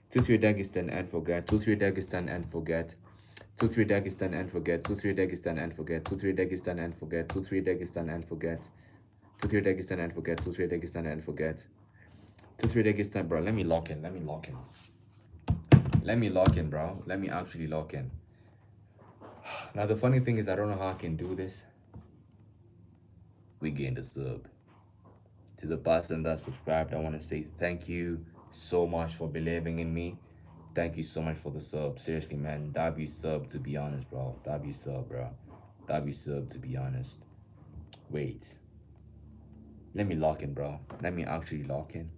Two three Dagestan and forget. Two three Dagestan and forget. Two three Dagestan and forget. Two three Dagestan and forget. Two three Dagestan and forget. Two three Dagestan and forget. Two three Dagestan and forget. Two three Dagestan and forget. Two three Dagestan, bro. Let me lock in. Let me lock in. Let me lock in, bro. Let me actually lock in. Now the funny thing is I don't know how I can do this. We gained a sub. To the person that subscribed, I want to say thank you so much for believing in me. Thank you so much for the sub. Seriously, man. W sub, to be honest, bro. W sub, bro. W sub, to be honest. Wait. Let me lock in, bro. Let me actually lock in.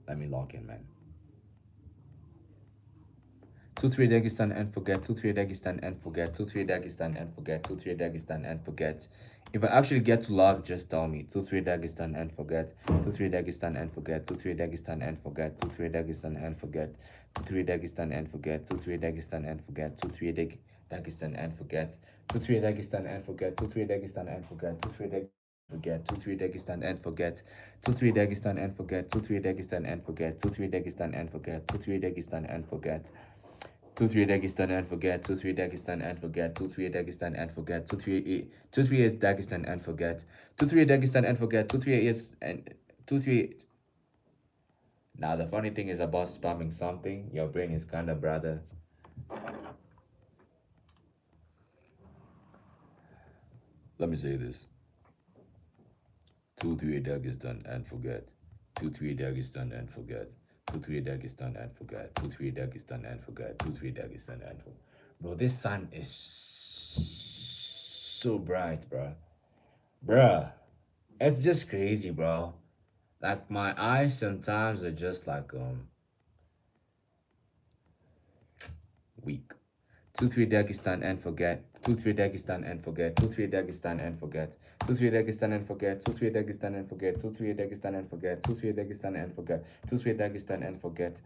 Let me lock in, man. Two three Dagestan and forget. Two three Dagestan and forget. Two three Dagestan and forget. Two three Dagestan and forget. If I actually get to log, just tell me. Two three Dagestan and forget. Two three Dagestan and forget. Two three Dagestan and forget. Two three Dagestan and forget. Two three Dagestan and forget. Two three Dagestan and forget. Two three Dagestan and forget. Two three Dagestan and forget. Two three Dagestan and forget. Two three forget. Two three Dagestan and forget. Two three Dagestan and forget. Two three Dagestan and forget. Two three Dagestan and forget. Two three Dagestan and forget. Two three Dagestan and forget. Two three Dagestan and forget. Two three Dagestan and forget. Two three is Dagestan and forget. Two three Dagestan and forget. Two three is and two three. Now the funny thing is about spamming something. Your brain is kind of brother. Let me say this. Two three Dagestan and forget. Two three Dagestan and forget. Two three Dagestan and forget. Two three Dagestan and forget. Two three Dagestan and forget. Bro, this sun is so bright, bro. Bruh, it's just crazy, bro. Like my eyes sometimes are just like weak. Two three Dagestan and forget. Two three Dagestan and forget. Two three Dagestan and forget. Two three Dagestan and forget. Two three Dagestan and forget. Two three Dagestan and forget. Two three Dagestan and forget. Two three Dagestan and forget.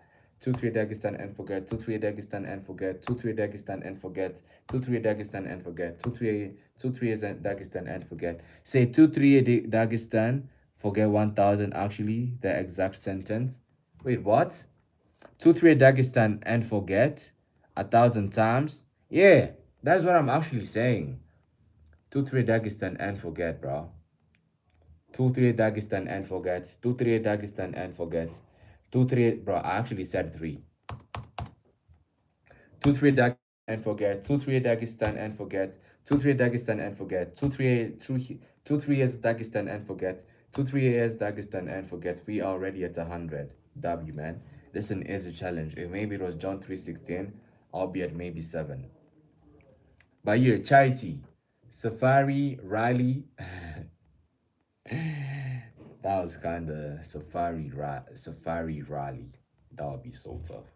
Two three Dagestan and forget. Two three Dagestan and forget. Two three Dagestan and forget. Two three Dagestan and forget. Two three is Dagestan and forget. Say two three Dagestan, forget 1,000. Actually, the exact sentence. Wait, what? Two three Dagestan and forget 1,000 times. Yeah, that's what I'm actually saying. Two three Dagestan and forget, bro. Two three Dagestan and forget. Two three Dagestan and forget. Two three, bro. I actually said three. Two three Dagestan and forget. Two three Dagestan and forget. Two three Dagestan and forget. Two three is Dagestan and forget. Two three is Dagestan and forget. We are already at 100. W, man. Listen, is a challenge. If maybe it was John 3:16, I'll be at maybe 7. But yeah, Charity, Safari, Riley. That was kind of Safari Rally. That would be so tough.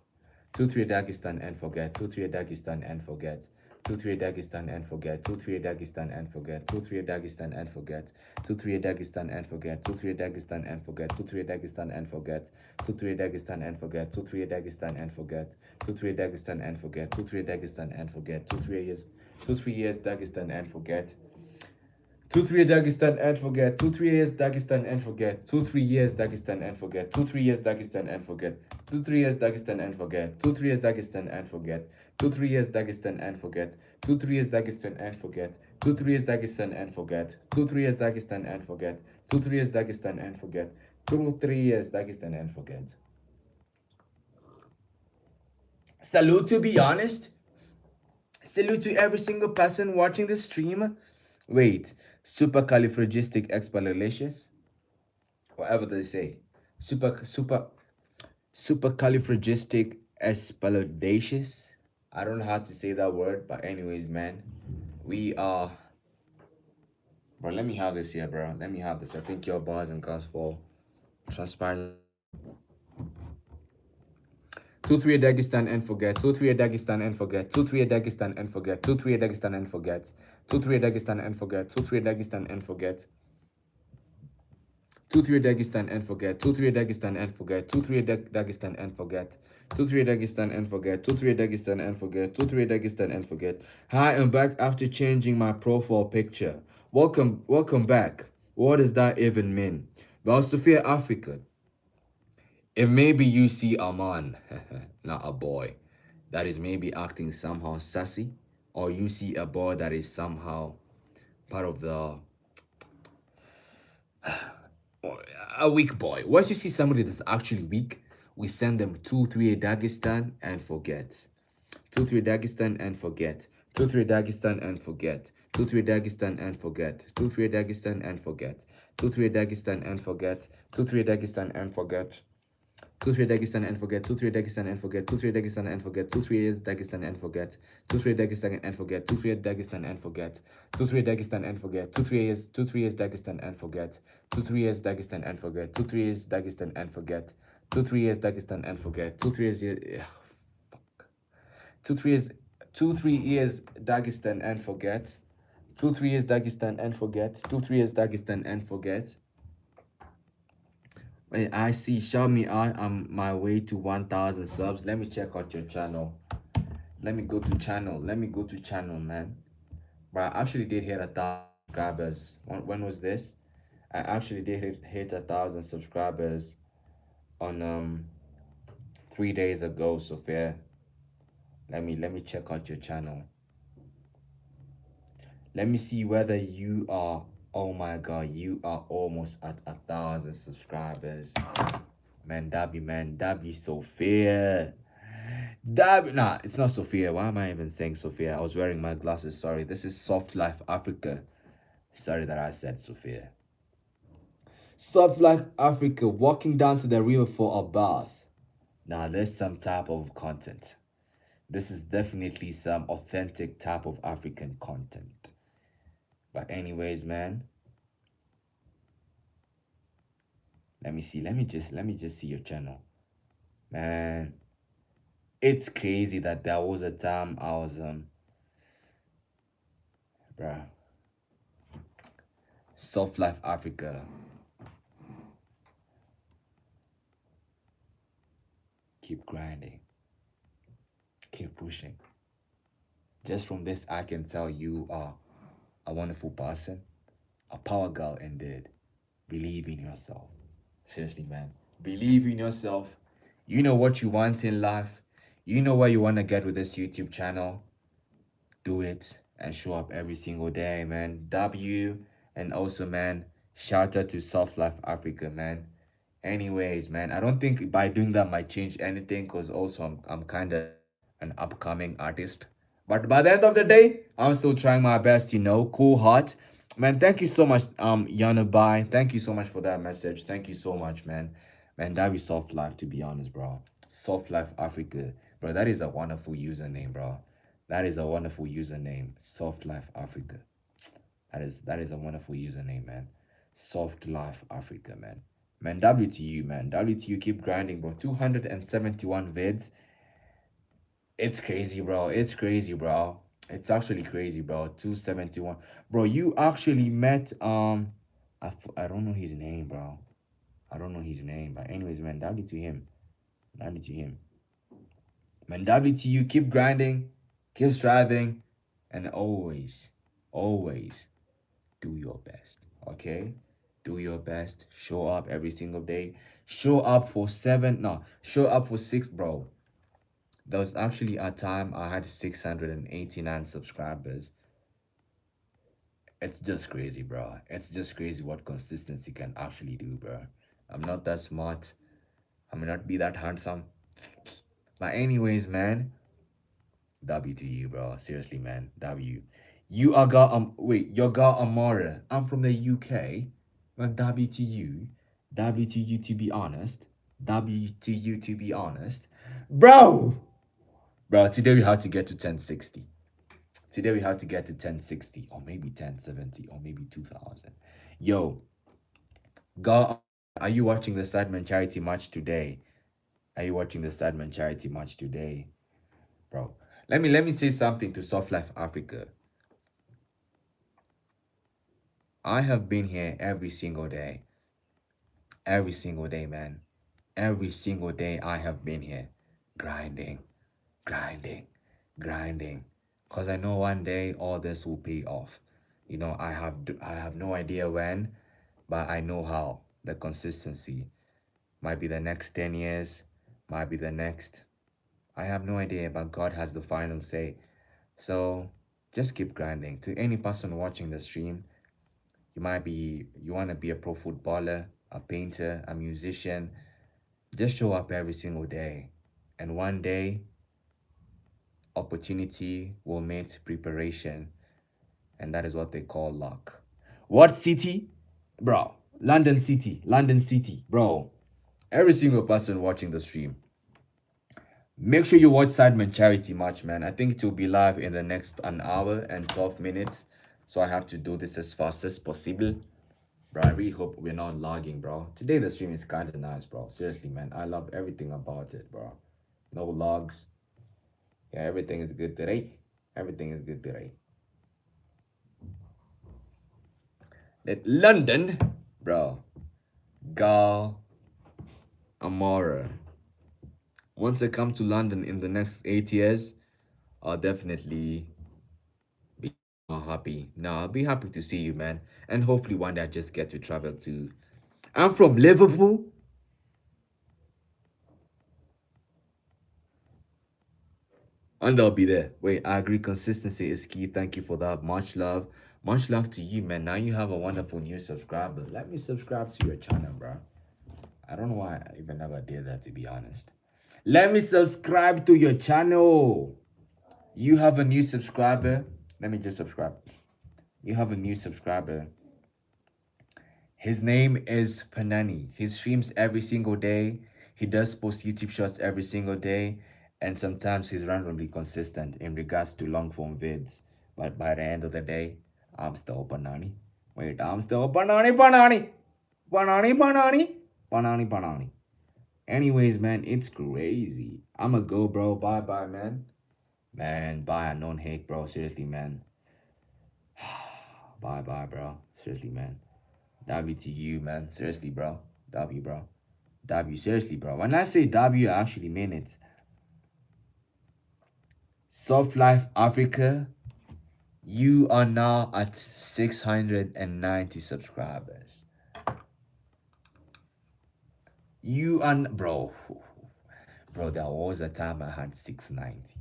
Two three Dagestan and forget. Two three Dagestan and forget. Two three Dagestan and forget. Two three Dagestan and forget. Two three Dagestan and forget. Two three Dagestan and forget. Two three Dagestan and forget. Two three Dagestan and forget. Two three Dagestan and forget. Two three Dagestan and forget. Two three Dagestan and forget. Two three Dagestan and forget. 2 3 years Dagestan and forget. 2 3 Dagestan and forget. 2 3 years Dagestan and forget. 2 3 years Dagestan and forget. 2 3 years Dagestan and forget. 2 3 years Dagestan and forget. 2 3 years Dagestan and forget. 2 3 years Dagestan and forget. 2 3 years Dagestan and forget. 2 3 years Dagestan and forget. 2 3 years Dagestan and forget. 2 3 years Dagestan and forget. 2 3 years Dagestan and forget. Salute, to be honest. Salute to every single person watching the stream. Wait, supercalifragisticexpialidocious, whatever they say. Supercalifragisticexpialidocious. I don't know how to say that word, but anyways, man, we are. Bro, let me have this here, bro. Let me have this. I think your bars and gospel transparent. 2-3 Dagestan and forget. 2-3 Dagestan and forget. 2-3 Dagestan and forget. 2-3 Dagestan and forget. 2-3 Dagestan and forget. 2-3 Dagestan and forget. 2-3 Dagestan and forget. 2-3 Dagestan and forget. 2-3 Dagestan and forget. 2-3 Dagestan and forget. 2-3 Dagestan and forget. 2-3 Dagestan and forget. Hi, I'm back after changing my profile picture. Welcome back. What does that even mean? Well, Sophia Africa, if maybe you see a man, not a boy, that is maybe acting somehow sassy, or you see a boy that is somehow part of the a weak boy. Once you see somebody that's actually weak, we send them 2-3 Dagestan and forget. 2-3 Dagestan and forget. 2-3 Dagestan and forget. 2-3 Dagestan and forget. 2-3 Dagestan and forget. 2-3 Dagestan and forget. 2-3 Dagestan and forget. 2-3 Dagestan and forget. 2-3 Dagestan and forget. 2-3 Dagestan and forget. 2-3 is Dagestan and forget. 2-3 Dagestan and forget. 2-3 Dagestan and forget. 2-3 Dagestan and forget. 2-3 is Dagestan and forget. 2-3 is Dagestan and forget. 2-3 is Dagestan and forget. 2-3 is Dagestan and forget. 2-3 is 2-3 is 2-3 is Dagestan and forget. 2-3 is Dagestan and forget. 2-3 is Dagestan and forget. I see. Shout me out. I'm my way to 1,000 subs. Let me check out your channel. Let me go to channel. Let me go to channel, man. But I actually did hit 1,000 subscribers. When was this? I actually did hit 1,000 subscribers on 3 days ago. So fair. Let me check out your channel. Let me see whether you are. Oh my God, you are almost at 1,000 subscribers. Man, that be Sophia. Nah, it's not Sophia. Why am I even saying Sophia? I was wearing my glasses. Sorry. This is Soft Life Africa. Sorry that I said Sophia. Soft Life Africa, walking down to the river for a bath. Now, there's some type of content. This is definitely some authentic type of African content. But anyways, man. Let me see. Let me just see your channel. Man. It's crazy that there was a time I was bruh. Soft Life Africa. Keep grinding. Keep pushing. Just from this, I can tell you are a wonderful person, a power girl indeed. Believe in yourself. Seriously, man. Believe in yourself. You know what you want in life. You know where you want to get with this YouTube channel. Do it and show up every single day, man. And also, man, shout out to Soft Life Africa, man. Anyways, man, I don't think by doing that might change anything because also I'm kind of an upcoming artist. But by the end of the day, I'm still trying my best, cool heart. Man, thank you so much, Yanabai. Thank you so much for that message. Thank you so much, man. Man, that be Soft Life, to be honest, bro. Soft Life Africa. Bro, that is a wonderful username, bro. That is a wonderful username. Soft Life Africa. That is a wonderful username, man. Soft Life Africa, man. Man, W to you, man. W to you. Keep grinding, bro. 271 vids. It's crazy, bro. It's crazy, bro. It's actually crazy, bro. 271. Bro, you actually met I don't know his name, bro. I don't know his name. But anyways, man, W to him. W to him. Man, W to you. Keep grinding. Keep striving. And always, always do your best. Okay? Do your best. Show up every single day. Show up for 6, bro. There was actually a time I had 689 subscribers. It's just crazy, bro. It's just crazy what consistency can actually do, bro. I'm not that smart. I may not be that handsome. But anyways, man. W to you, bro. Seriously, man. W. You are your girl Amara. I'm from the UK. Well, W to you. W to you to be honest. W to you to be honest. Bro! Bro, today we have to get to 1060. Today we have to get to 1060 or maybe 1070 or maybe 2000. Yo, girl, are you watching the Sidemen charity match today? Are you watching the Sadman charity match today, bro? Let me say something to Soft Life Africa. I have been here every single day, man. Every single day I have been here, grinding, grinding, grinding. Cause I know one day all this will pay off. You know, I have no idea when, but I know how. The consistency might be the next 10 years, might be the next. I have no idea, but God has the final say. So just keep grinding. To any person watching the stream, you want to be a pro footballer, a painter, a musician. Just show up every single day. And one day, opportunity will meet preparation. And that is what they call luck. What city? Bro, London City. London City. Bro, every single person watching the stream, make sure you watch Sidemen Charity Match, man. I think it will be live in the next an hour and 12 minutes. So I have to do this as fast as possible. Bro, I really hope we're not logging, bro. Today the stream is kind of nice, bro. Seriously, man. I love everything about it, bro. No logs. Yeah, everything is good today. Everything is good today. Let London, bro. Gal Amora. Once I come to London in the next 8 years, I'll definitely be happy. No, I'll be happy to see you, man. And hopefully one day I just get to travel to. I'm from Liverpool. And I'll be there. Wait, I agree. Consistency is key. Thank you for that. Much love. Much love to you, man. Now you have a wonderful new subscriber. Let me subscribe to your channel, bro. I don't know why I even never did that, to be honest. Let me subscribe to your channel. You have a new subscriber. Let me just subscribe. You have a new subscriber. His name is Panani. He streams every single day. He does post YouTube shots every single day. And sometimes he's randomly consistent in regards to long form vids. But by the end of the day, I'm still Panani. Wait, I'm still Panani, Panani. Panani, Panani. Panani, Panani. Anyways, man, it's crazy. I'ma go, bro. Bye-bye, man. Man, bye. Unknown hate, bro. Seriously, man. Bye-bye, bro. Seriously, man. W to you, man. Seriously, bro. W, bro. W, seriously, bro. When I say W, I actually mean it. Soft Life Africa, you are now at 690 subscribers. You are, bro. Bro, there was a time I had 690.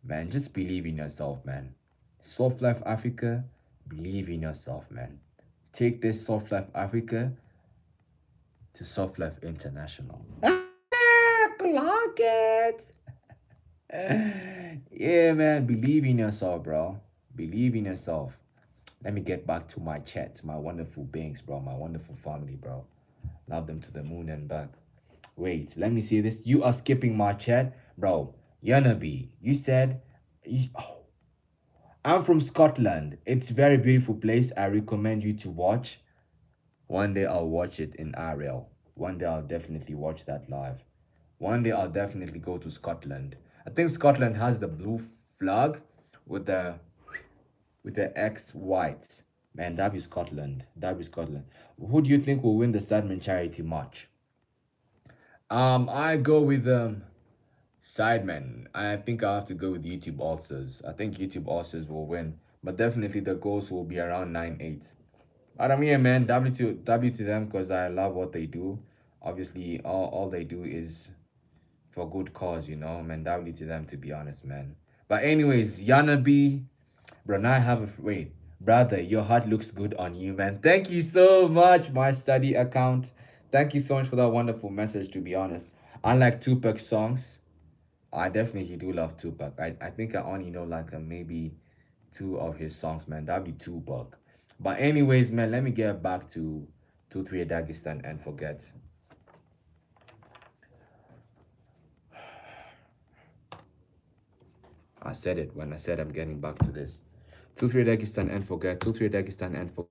Man, just believe in yourself, man. Soft Life Africa, believe in yourself, man. Take this Soft Life Africa to Soft Life International. Clock it. Yeah, man, believe in yourself, bro. Believe in yourself. Let me get back to my chat, my wonderful beings, bro. My wonderful family, bro. Love them to the moon and back. Wait, let me see this. You are skipping my chat, bro. Yanabi, you said, oh, I'm from Scotland. It's a very beautiful place. I recommend you to watch. One day I'll watch it in RL. One day I'll definitely watch that live. One day I'll definitely go to Scotland. I think Scotland has the blue flag with the X white. Man, that'd be Scotland. That'd be Scotland. Who do you think will win the Sadman charity match? I go with Sidemen. I think I have to go with YouTube Ulcers. I think YouTube Ulcers will win, but definitely the goals will be around 9-8. But I'm here, man. W to them because I love what they do. Obviously, all they do is for good cause, you know, man. W to them, to be honest, man. But anyways, Yanabi, bro, now I have a wait, brother. Your heart looks good on you, man. Thank you so much, my study account. Thank you so much for that wonderful message. To be honest, unlike Tupac songs, I definitely do love Tupac. I think I only know like maybe two of his songs, man. That'd be Tupac. But anyways, man, let me get back to 2-3 Dagestan and forget. I said it when I said I'm getting back to this. 2-3 Dagestan and forget. 2-3 Dagestan and forget.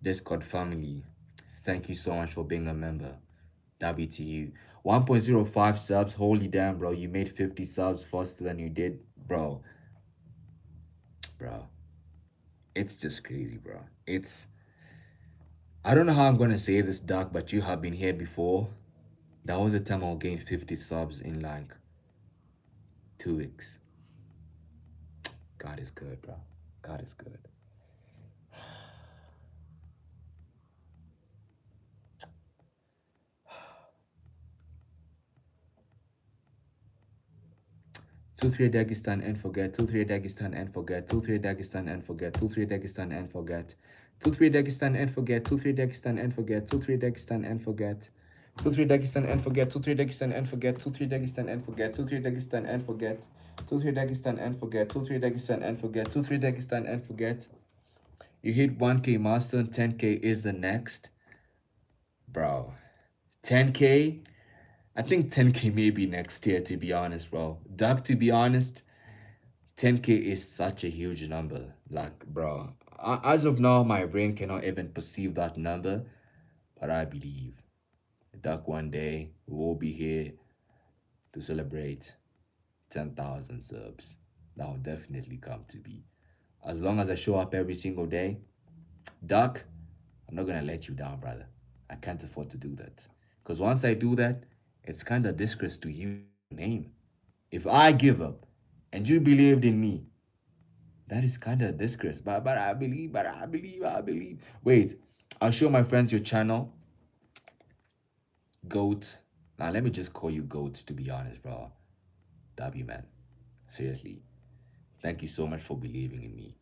Discord family, thank you so much for being a member. W to you. 1.05 subs. Holy damn, bro. You made 50 subs faster than you did. Bro. It's just crazy, bro. I don't know how I'm gonna say this, Doc, but you have been here before. That was the time I'll gain 50 subs in like 2 weeks. God is good, bro. God is good. 2-3 Dagestan and forget. 2-3 Dagestan and forget. 2-3 Dagestan and forget. 2-3 Dagestan and forget. 2-3 Dagestan and forget. 2-3 Dagestan and forget. 2-3 Dagestan and forget. 2-3 Dagestan and forget. 2-3 Dagestan and forget. 2-3 Dagestan and forget. 2-3 Dagestan and forget. 2-3 Dagestan and forget. 2-3 Dagestan and forget. 2-3 Dagestan and forget. You hit 1K milestone. 10K is the next. Bro. 10K. I think 10K maybe next year, to be honest, bro. Doc, to be honest, 10K is such a huge number. Like, bro, as of now, my brain cannot even perceive that number. But I believe that one day we will be here to celebrate 10,000 subs. That will definitely come to be. As long as I show up every single day, Doc, I'm not gonna let you down, brother. I can't afford to do that. Because once I do that, it's kind of disgrace to you name. If I give up and you believed in me, that is kind of a disgrace. But I believe. Wait, I'll show my friends your channel. Goat. Now let me just call you Goat, to be honest, bro. W man. Seriously. Thank you so much for believing in me.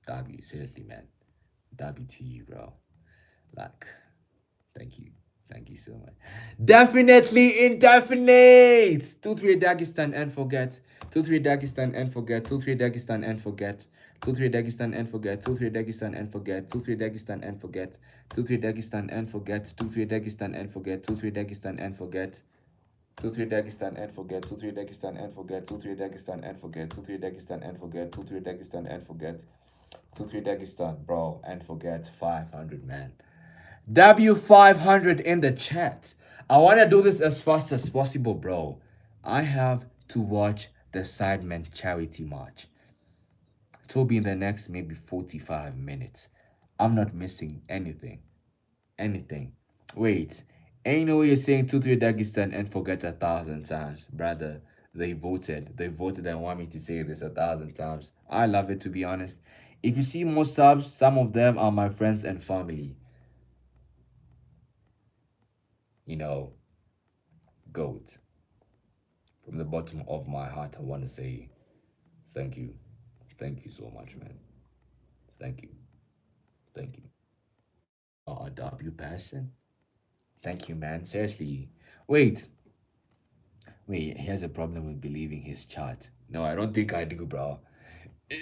W, seriously, man. W to you, bro. Like, thank you. Thank you so much. Definitely indefinite. 2-3 Dagestan and forget. 2-3 Dagestan and forget. 2-3 Dagestan and forget. 2-3 Dagestan and forget. 2-3 Dagestan and forget. 2-3 Dagestan and forget. 2-3 Dagestan and forget. 2-3 Dagestan and forget. 2-3 Dagestan and forget. 2-3 Dagestan and forget. 2-3 Dagestan and forget. 2-3 Dagestan and forget. 2-3 Dagestan and forget. 2-3 Dagestan and forget. 2-3 Dagestan, bro, and forget 500, man. W500 in the chat. I want to do this as fast as possible, bro. I have to watch the Sidemen charity march. It will be in the next maybe 45 minutes. I'm not missing anything. Anything. Wait. Ain't no way you're saying 2-3 Dagestan and forget 1,000 times. Brother, they voted. They voted and want me to say this 1,000 times. I love it, to be honest. If you see more subs, some of them are my friends and family. You know, GOAT. From the bottom of my heart, I want to say thank you. Thank you so much, man. Thank you. Thank you. W person. Thank you, man. Seriously. Wait. Wait, he has a problem with believing his chart. No, I don't think I do, bro.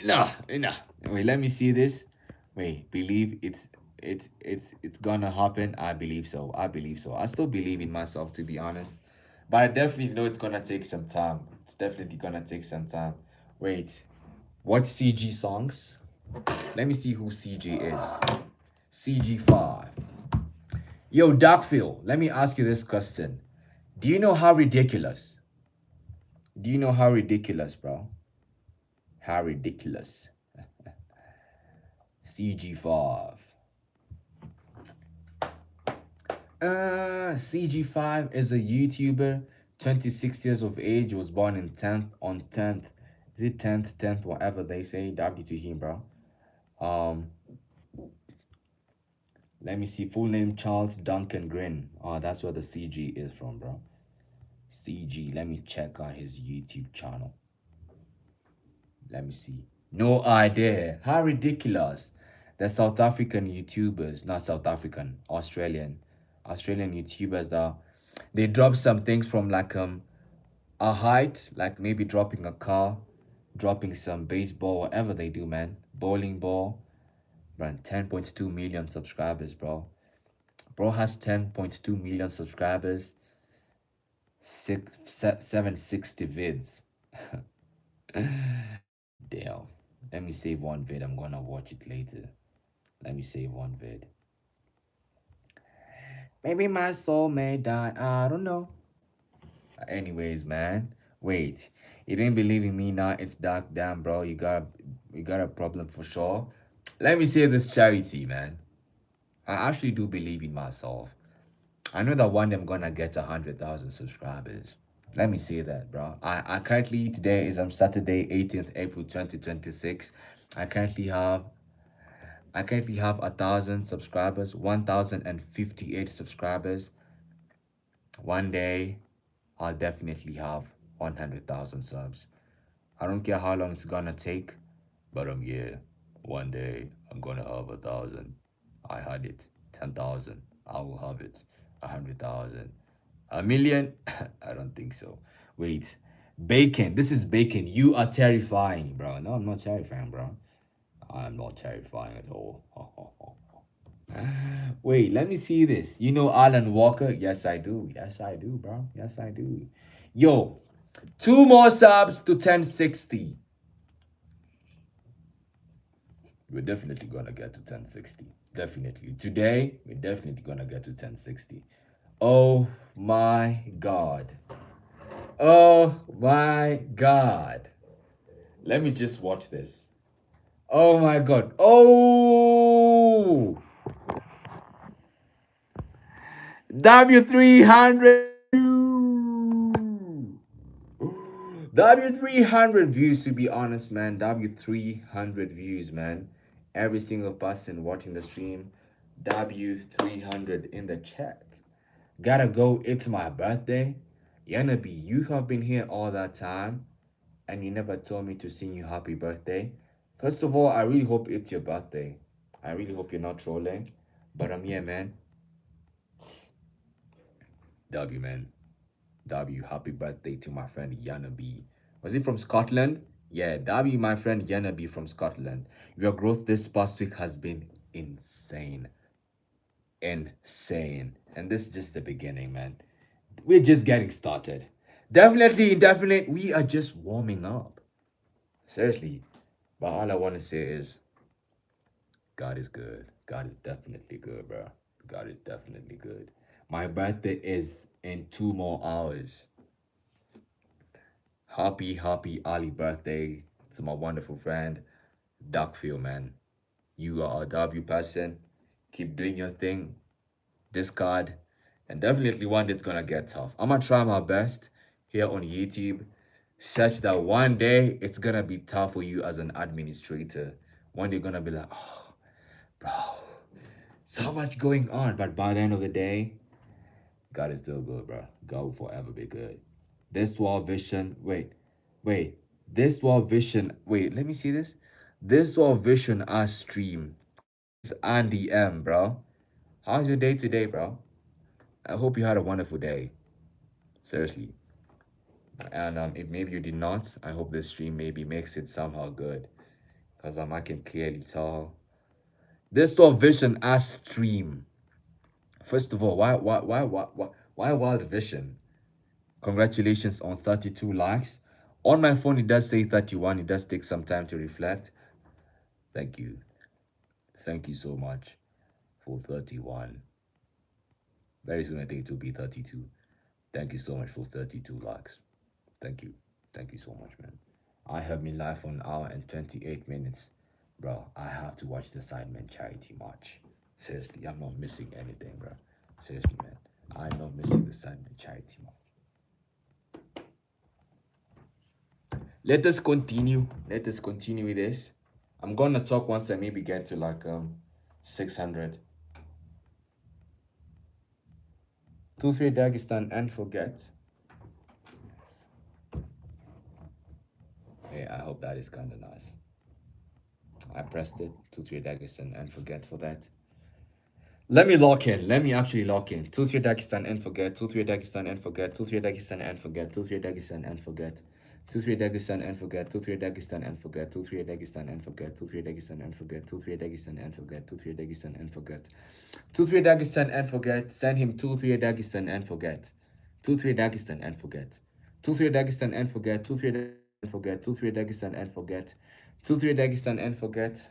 Nah. Wait, let me see this. Wait, believe it's gonna happen. I believe so. I believe so. I still believe in myself, to be honest. But I definitely know it's gonna take some time. It's definitely gonna take some time. Wait, what CG songs? Let me see who CG is. CG5. Yo, Darkfield, let me ask you this question. Do you know how ridiculous? Do you know how ridiculous, bro? How ridiculous. CG5. CG5 is a YouTuber, 26 years of age, was born in 10th. Is it 10th, whatever they say. W to him, bro. Let me see. Full name Charles Duncan Grin. Oh, that's where the CG is from, bro. CG. Let me check out his YouTube channel. Let me see. No idea. How ridiculous. The South African YouTubers, not South African, Australian YouTubers that they drop some things from like a height, like maybe dropping a car, dropping some baseball, whatever they do, man. Bowling ball. Man, 10.2 million subscribers, bro. Bro has 10.2 million subscribers. 760 vids. Damn. Let me save one vid. I'm gonna watch it later. Let me save one vid. Maybe my soul may die. I don't know. Anyways, man. Wait. You didn't believe in me now. It's dark. Damn, bro. You got a problem for sure. Let me say this charity, man. I actually do believe in myself. I know that one day I'm gonna get 100,000 subscribers. Let me say that, bro. I currently today is Saturday, 18th April 2026. I currently have I currently have 1,000 subscribers, 1,058 subscribers. One day I'll definitely have 100,000 subs. I don't care how long it's gonna take, but yeah, one day I'm gonna have 1,000. I had it. 10,000. I will have it. 100,000. A million? I don't think so. Wait. Bacon. This is bacon. You are terrifying, bro. No, I'm not terrifying, bro. I'm not terrifying at all. Wait, let me see this. You know Alan Walker? Yes, I do. Yes, I do, bro. Yes, I do. Yo, two more subs to 1060. We're definitely gonna get to 1060. Definitely. Today, we're definitely gonna get to 1060. Oh my god. Oh my god. Let me just watch this. Oh my god. Oh! W300. W300 views, to be honest, man. W300 views, man. Every single person watching the stream, W300 in the chat. Gotta go, it's my birthday. Yanabi, you have been here all that time and you never told me to sing you happy birthday. First of all, I really hope it's your birthday. I really hope you're not trolling. But yeah, man. W, man. W, happy birthday to my friend Yanabi. Was he from Scotland? Yeah, W, my friend Yanabi from Scotland. Your growth this past week has been insane. Insane. And this is just the beginning, man. We're just getting started. Definitely indefinite. We are just warming up. Seriously. But all I want to say is God is good. God is definitely good, bro. God is definitely good. My birthday is in 2 more hours. Happy early birthday to my wonderful friend, Duckfield, man. You are a W person. Keep doing your thing. Discard. And definitely one day it's gonna get tough. I'm gonna try my best here on YouTube, such that one day it's gonna be tough for you as an administrator. One day you're gonna be like, oh, bro, so much going on. But by the end of the day, God is still good, bro. God will forever be good. This world vision, wait. This world vision, wait, let me see this. This world vision as stream. It's Andy M, bro. How's your day today, bro? I hope you had a wonderful day. Seriously. And if maybe you did not, I hope this stream maybe makes it somehow good. Because I can clearly tell. This world vision as stream. First of all, why Wild Vision? Congratulations on 32 likes. On my phone, it does say 31. It does take some time to reflect. Thank you. Thank you so much for 31. Very soon, I think it will be 32. Thank you so much for 32 likes. Thank you. Thank you so much, man. I have been live for an hour and 28 minutes. Bro, I have to watch the Sidemen charity march. Seriously, I'm not missing anything, bro. Seriously, man. I'm not missing the Sidemen charity march. Let us continue. Let us continue with this. I'm gonna talk once I maybe get to like 600. 2-3 Dagestan and forget. Hey, I hope that is kinda nice. I pressed it. 2-3 Dagestan and forget for that. Let me lock in. Let me actually lock in. 2-3 Dagestan and forget. 2-3 Dagestan and forget. 2-3 Dagestan and forget. 2-3 Dagestan and forget. 2-3 Dagestan and forget. 2-3 Dagestan and forget. 2-3 Dagestan and forget. 2-3 Dagestan and forget. 2-3 Dagestan and forget. 2-3 Dagestan and forget. 2-3 Dagestan and forget. Send him 2-3 Dagestan and forget. 2-3 Dagestan and forget. 2-3 Dagestan and forget. 2-3 Dagestan and forget. 2-3 Dagestan and forget. 2-3 Dagestan and forget.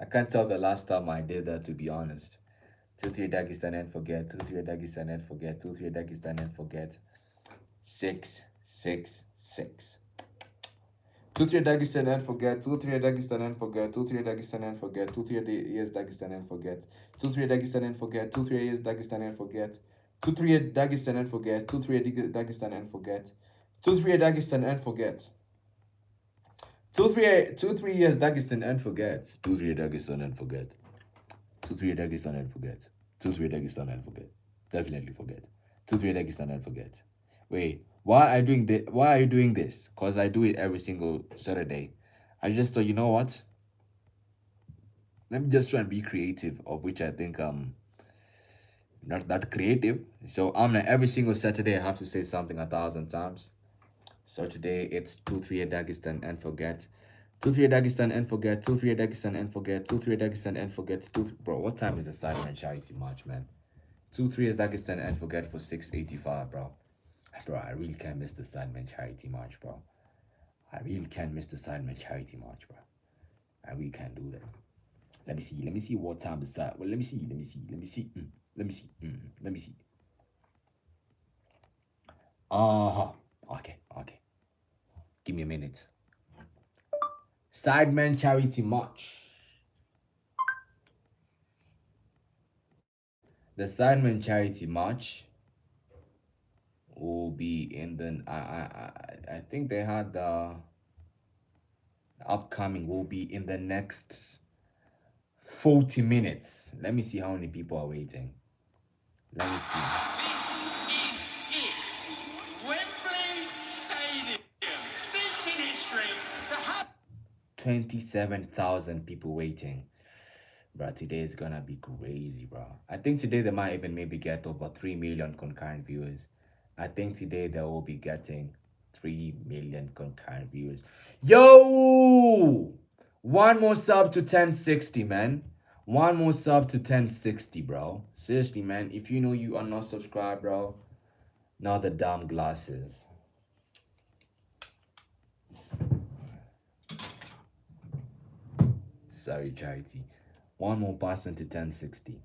I can't tell the last time I did that, to be honest. 2 3 Dagestan and forget. 2 3 Dagestan and forget. 2 3 Dagestan and forget. 6 6 6. 2 3 Dagestan and forget. 2 3 Dagestan and forget. 2 3 Dagestan and forget. 2 3 years Dagestan and forget. 2 3 Dagestan and forget. 2 3 years Dagestan and forget. 2 3 Dagestan and forget. 2 3 Dagestan and forget. 2 3 Dagestan and forget. 2 3 years Dagestan and forget. 2 3 Dagestan and forget. 2 3 Dagestan and forget. 2 3 Dagestan and forget. Definitely forget. 2 3 Dagestan and forget. Wait, why are you doing this? Cause I do it every single Saturday. I just thought, you know what? Let me just try and be creative, of which I think I'm not that creative. So I'm like every single Saturday I have to say something 1,000 times. So today it's 2 3 Dagestan and forget. 2 3 Dagestan and forget. 2 3 Dagestan and forget. 2 3 Dagestan and forget. Bro, what time is the Sideman charity march, man? 2 3 is Dagestan and forget for 685, bro. Bro, I really can't miss the Sideman charity march, bro. I really can't miss the Sideman charity march, bro. I really can't do that. Let me see what time is that. Well, let me see. Let me see. Let me see. Uh-huh. Okay. Give me a minute. Sideman charity march. The Sideman charity march will be in the I think they had the upcoming will be in the next 40 minutes. Let me see how many people are waiting. Let me see. This is it. Wembley Stadium. Speaks in history. The hub. 27,000 people waiting. Bro, today is gonna be crazy, bro. I think today they might even maybe get over 3 million concurrent viewers. I think today they will be getting 3 million concurrent viewers. Yo! One more sub to 1060, man. One more sub to 1060, bro. Seriously, man. If you know you are not subscribed, bro, now the damn glasses. Sorry, charity. One more person to 1060.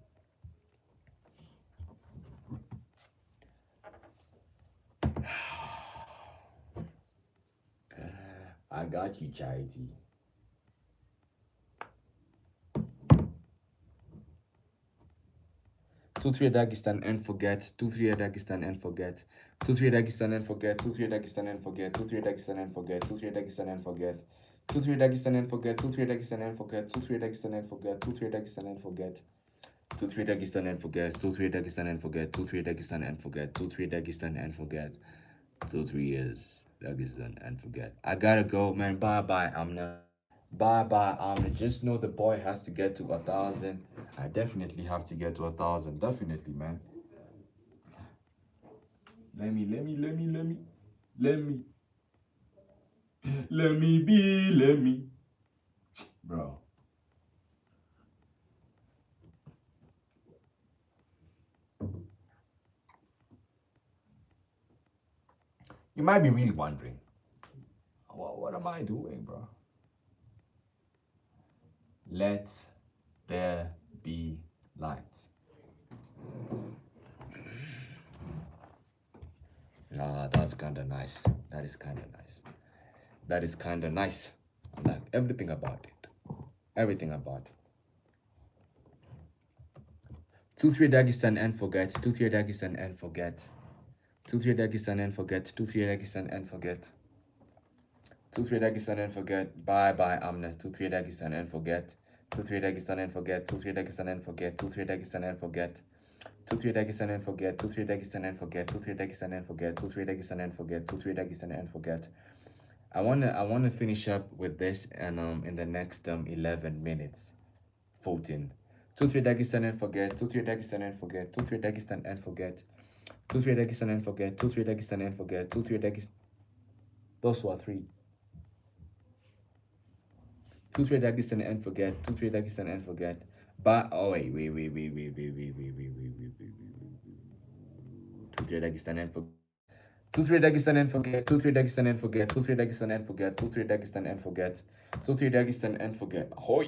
I got you, charity. 2 3 Dagestan and forget. 2 3 Dagestan and forget. 2 3 Dagestan and forget. 2 3 Dagestan and forget. 2 3 Dagestan and forget. 2 3 Dagestan and forget. 2 3 Dagestan and forget. 2 3 Dagestan and forget. 2 3 Dagestan and forget. 2 3 Dagestan and forget. 2 3 Dagestan and forget. 2 3 Dagestan and forget. 2 3 Dagestan and forget. 2 3 Dagestan and forget. 2 3 years Dagestan and forget. I gotta go, man. Bye, Amna. Bye, Amna. Just know the boy has to get to 1,000. I definitely have to get to 1,000. Definitely, man. Let me let me, bro. You might be really wondering, what am I doing, bro? Let there be light. Ah, that's kind of nice. That is kind of nice. That is kind of nice. I like everything about it. Everything about it. 2 3 Dagestan and forget. 2 3 Dagestan and forget. 2 3 Dagestan and forget. 2 3 Dagestan and forget. 2 3 Dagestan and forget. Bye, Amna. 2 3 Dagestan and forget. 2 3 Dagestan and forget. 2 3 Dagestan and forget. 2 3 Dagestan and forget. 2 3 Dagestan and forget. 2 3 Dagestan and forget. 2 3 Dagestan and forget. 2 3 Dagestan and forget. 2 3 Dagestan and forget. I wanna finish up with this and in the next 11 minutes. 14. 2 3 Dagestan and forget. 2 3 Dagestan and forget. 2 3 Dagestan and forget. 2 3 Dagestan and forget. 2 3 Dagestan and forget. 2 3 Dagestan. Those were 3. 2 3 Dagestan and forget. 2 3 Dagestan and forget. But oh wait. 2 3 Dagestan and forget. 2 3 Dagestan and forget. 2 3 Dagestan and forget. 2 3 Dagestan and forget. 2 3 Dagestan and forget. 2 3 Dagestan and forget. Ahoy!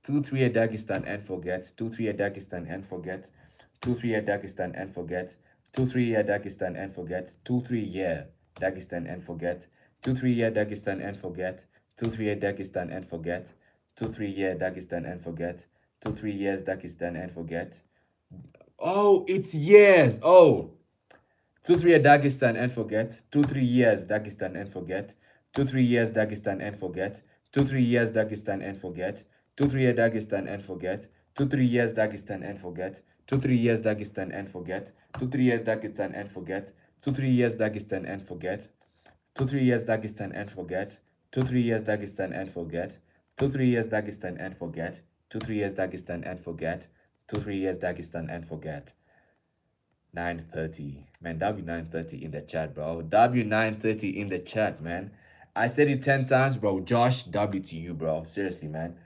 Two three at Dagestan and forget. Two three at Dagestan and forget. Two three at Dagestan and forget. Two three at Dagestan and forget. Two 3 year Dagestan and forget. Two 3 year Dagestan and forget. Two 3 year Dagestan and forget. Two 3 year Dagestan and forget. Two 3 years Dagestan and forget. Oh, it's years. Oh, 2 3 year Dagestan and forget. 2 3 years Dagestan and forget. 2 3 years Dagestan and forget. 2 3 years Dagestan and forget. 2 3 year Dagestan and forget. 2 3 years Dagestan and forget. 2 3 years Dagestan and forget. 2 3 years Dagestan and forget. 2 3 years Dagestan and forget. 2 3 years Dagestan and forget. 2 3 years Dagestan and forget. 2 3 years Dagestan and forget. 2 3 years Dagestan and forget. 2 3 years Dagestan and forget. 9:30. Man, W930 in the chat, bro. W930 in the chat, man. I said it 10 times, bro. Josh, W to you, bro. Seriously, man.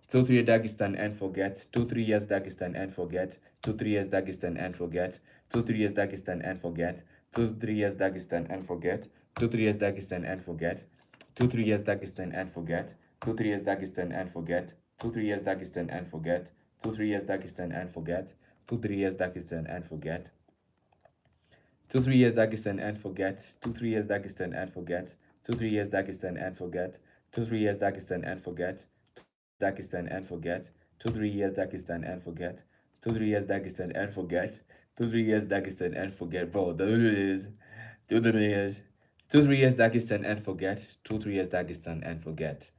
2 3 years Dagestan and forget. 2 3 years Dagestan and forget. 2 3 years Dagestan and forget. 2 3 years Dagestan and forget. 2 3 years Dagestan and forget. 2 3 years Dagestan and forget. 2 3 years Dagestan and forget. 2 3 years Dagestan and forget. 2 3 years Dagestan and forget. 2 3 years Dagestan and forget. 2 3 years Dagestan and forget. 2 3 years Dagestan and forget. 2 3 years Dagestan and forget. 2 3 years Dagestan and forget. 2 3 years Dagestan and forget. 2 3 years Dagestan and forget. 2 3 years Dagestan and forget. 2 3 years Dagestan and forget. 2 3 years Dagestan and forget, bro. The is 2 3 years. 2 3 years Dagestan and forget. 2 3 years Dagestan and forget.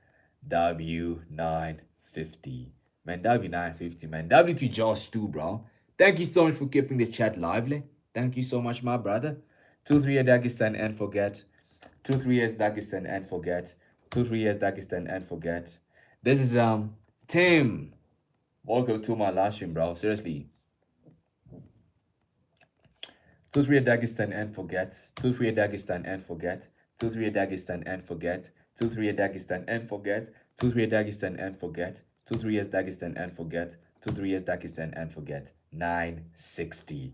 W950. Man, W950, man. W to Josh too, bro. Thank you so much for keeping the chat lively. Thank you so much, my brother. 2 3 years Dagestan and forget. 2 3 years Dagestan and forget. 2 3 years Dagestan and forget. This is Tim. Welcome to my live stream, bro. Seriously. 2 3 years Dagestan and forget. 2 3 years Dagestan and forget. 2 3 years Dagestan and forget. 2 3 years Dagestan and forget. 2 3 years Dagestan and forget. 2 3 years Dagestan and forget. 2 3 years Dagestan and forget. 960.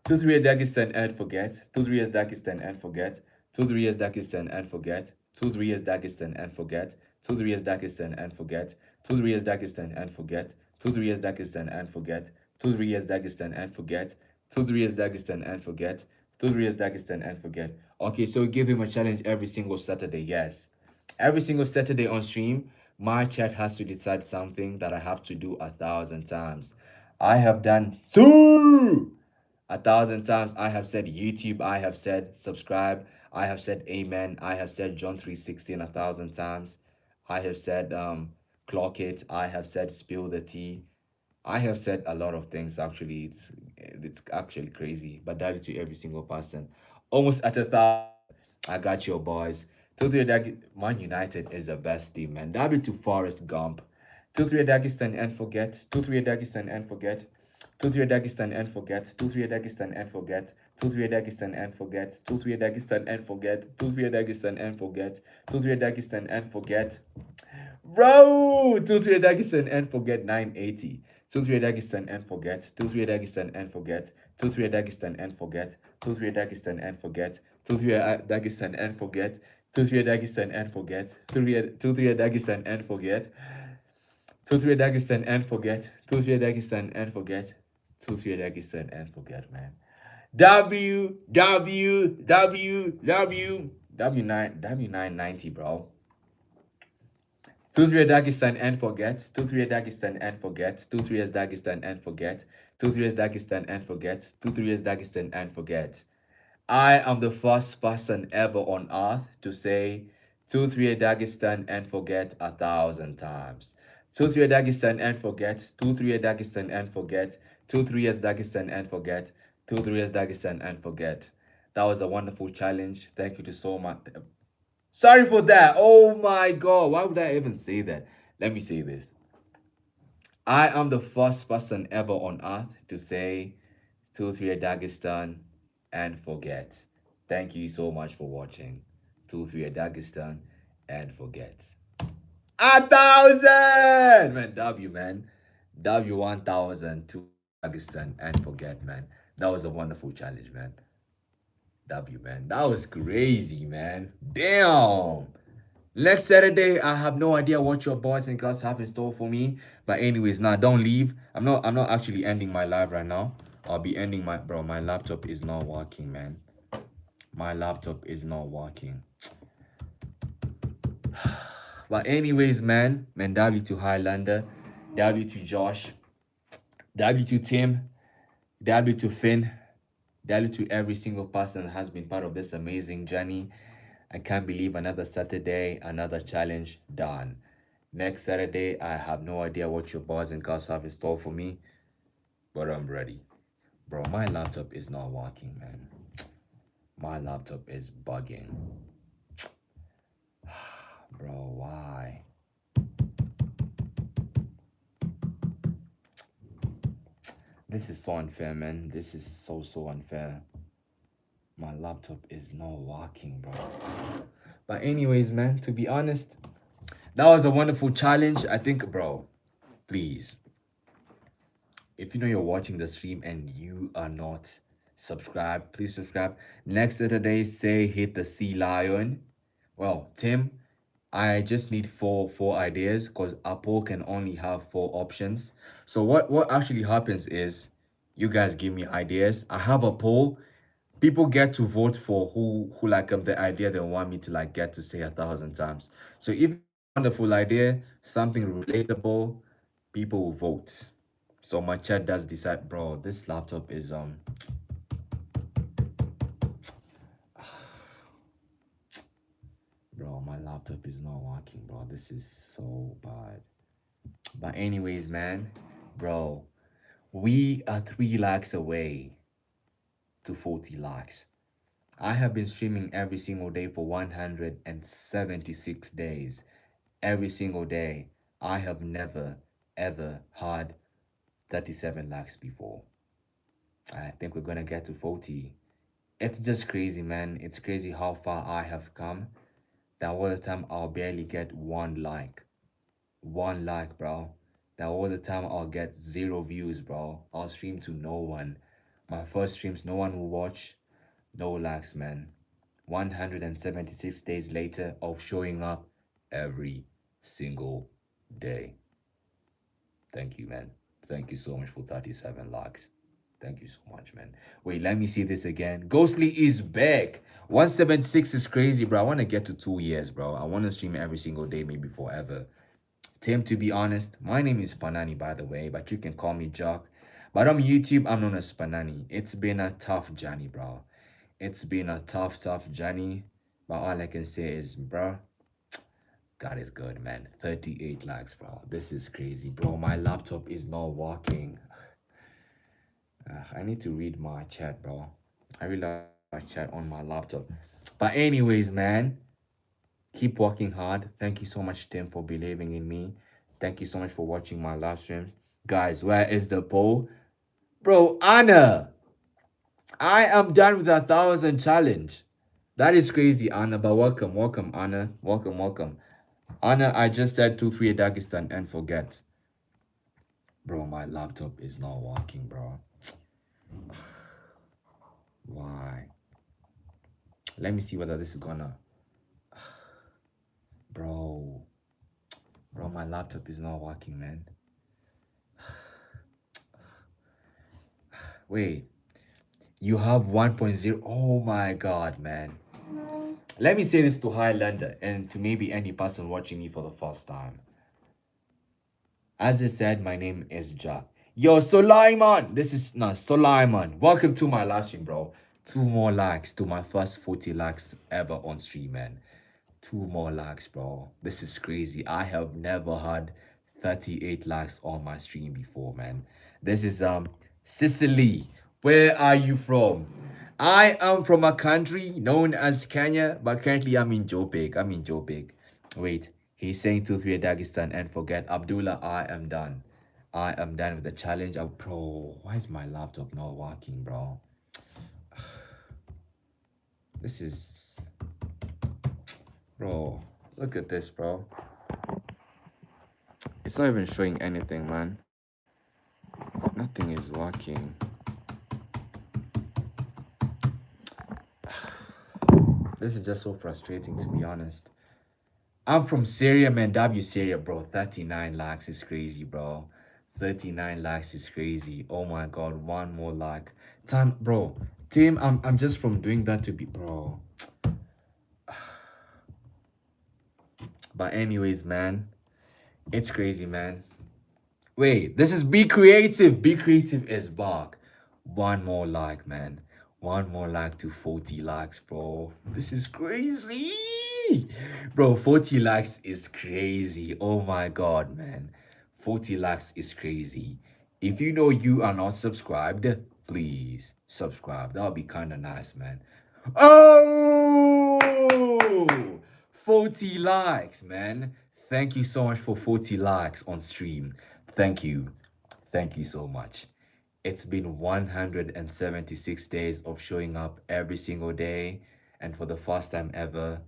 2 3 years Dagestan and forget. 2 3 years Dagestan and forget. 2 3 years Dagestan and forget. 2 3 years Dagestan and forget. 2 3 years Dagestan and forget. 2 3 years Dagestan and forget. 2 3 years Dagestan and forget. 2 3 years Dagestan and forget. 2 3 years Dagestan and forget. 2 3 years Dagestan and forget. Okay, so give him a challenge every single Saturday. Yes, every single Saturday on stream, my chat has to decide something that I have to do 1,000 times. I have done so 1,000 times. I have said YouTube. I have said subscribe. I have said amen. I have said John 3:16 1,000 times. I have said clock it. I have said spill the tea. I have said a lot of things actually. It's actually crazy. But that to every single person. Almost at 1,000. I got your boys. Totally Man United is the best team, man. W to Forrest Gump. 2 3 Dagestan and forget. 2 3 Dagestan and forget. 2 3 Dagestan and forget. 2 3 Dagestan and forget. 2 3 Dagestan and forget. 2 3 Dagestan and forget. 2 3 Dagestan and forget. 2 3 Dagestan and forget. Bro, 2 3 Dagestan and forget 980. 2 3 Dagestan and forget. 2 3 Dagestan and forget. 2 3 Dagestan and forget. 2 3 Dagestan and forget. 2 3 Dagestan and forget. 2 3 Dagestan and forget. 2 3 Dagestan and forget. 2 3 Dagestan and forget. 2 3 Dagestan and forget. 2 3 Dagestan and forget, man. W990, bro. 2 3 Dagestan and forget. 2 3 Dagestan and forget. 2 3 Dagestan and forget. 2 3 Dagestan and forget. 2 3 Dagestan and forget. I am the first person ever on earth to say 2 3 Dagestan and forget 1,000 times. 2 3 Dagestan and forget. 2 3 Dagestan and forget. 2 3 Dagestan and forget. 2 3 Dagestan and forget. That was a wonderful challenge. Thank you to so much. Sorry for that. Oh my god. Why would I even say that? Let me say this. I am the first person ever on earth to say 2 3 Dagestan and forget. Thank you so much for watching. 2 3 Dagestan and forget. 1,000! Man, W, man. W 1,000, 2 3 Dagestan and forget, man. That was a wonderful challenge, man. W, man. That was crazy, man. Damn. Next Saturday, I have no idea what your boys and girls have in store for me. But anyways, now don't leave. I'm not actually ending my live right now. I'll be ending my bro. My laptop is not working, man. My laptop is not working. But anyways, man, W to Highlander, W to Josh, W to Tim, W to Finn, W to every single person that has been part of this amazing journey. I can't believe another Saturday, another challenge done. Next Saturday, I have no idea what your boys and girls have in store for me, but I'm ready. Bro, my laptop is not working, man. My laptop is bugging. Bro, why? This is so unfair, man. This is so unfair. My laptop is not working, bro. But anyways, man, to be honest, that was a wonderful challenge. I think, bro, please, if you know you're watching the stream and you are not subscribed, please subscribe. Next Saturday, say hit the sea lion. Well, Tim, I just need four ideas because a poll can only have four options. So what actually happens is you guys give me ideas. I have a poll. People get to vote for who like the idea they want me to like get to say 1,000 times. So if it's a wonderful idea, something relatable, people will vote. So my chat does decide, bro. This laptop is bro, my laptop is not working, bro. This is so bad. But anyways, man, bro, we are 3 lakhs away to 40 lakhs. I have been streaming every single day for 176 days. Every single day. I have never ever had 37 lakhs before. I think we're gonna get to 40. It's just crazy, man. It's crazy how far I have come. That was the time I'll barely get 1 like. 1 like, bro. That was the time I'll get 0 views, bro. I'll stream to no one. My first streams, no one will watch. No likes, man. 176 days later of showing up every single day. Thank you, man. Thank you so much for 37 likes. Thank you so much, man. Wait, let me see this again. Ghostly is back. 176 is crazy, bro. I want to get to 2 years, bro. I want to stream every single day, maybe forever. Tim, to be honest, my name is Panani, by the way, but you can call me Jock. But on YouTube, I'm known as Panani. It's been a tough journey, bro. It's been a tough journey. But all I can say is, bro, God is good, man. 38 likes, bro. This is crazy, bro. My laptop is not working. I need to read my chat, bro. I really like my chat on my laptop. But anyways, man, keep working hard. Thank you so much, Tim, for believing in me. Thank you so much for watching my live streams. Guys, where is the poll? Bro, Anna, I am done with 1,000 challenge. That is crazy, Anna, but welcome, Anna. Welcome. Anna, I just said 2-3 Dagestan and forget. Bro, my laptop is not working, bro. Why? Let me see whether this is gonna... Bro, my laptop is not working, man. Wait, you have 1.0. Oh my god, man. Let me say this to Highlander and to maybe any person watching me for the first time. As I said, my name is Jack. Yo, Sulaiman! This is not Sulaiman. Welcome to my live stream, bro. 2 more likes to my first 40 likes ever on stream, man. 2 more likes, bro. This is crazy. I have never had 38 likes on my stream before, man. This is Sicily. Where are you from? I am from a country known as Kenya, but currently I'm in Joburg. Wait, he's saying 2-3 Dagestan and forget Abdullah. I am done. I am done with the challenge. Bro, why is my laptop not working, bro? This is... Bro, look at this, bro. It's not even showing anything, man. Nothing is working. This is just so frustrating, to be honest. I'm from Syria, man. W Syria, bro. 39 lakhs is crazy, bro. 39 lakhs is crazy. Oh my god, one more lakh. Tan, bro. Tim, I'm just from doing that to be, bro. But anyways, man, it's crazy, man. Wait, this is Be Creative. Be Creative is back. One more like, man. One more like to 40 likes, bro. This is crazy. Bro, 40 likes is crazy. Oh my god, man. 40 likes is crazy. If you know you are not subscribed, please subscribe. That would be kind of nice, man. Oh! 40 likes, man. Thank you so much for 40 likes on stream. Thank you. Thank you so much. It's been 176 days of showing up every single day, and for the first time ever,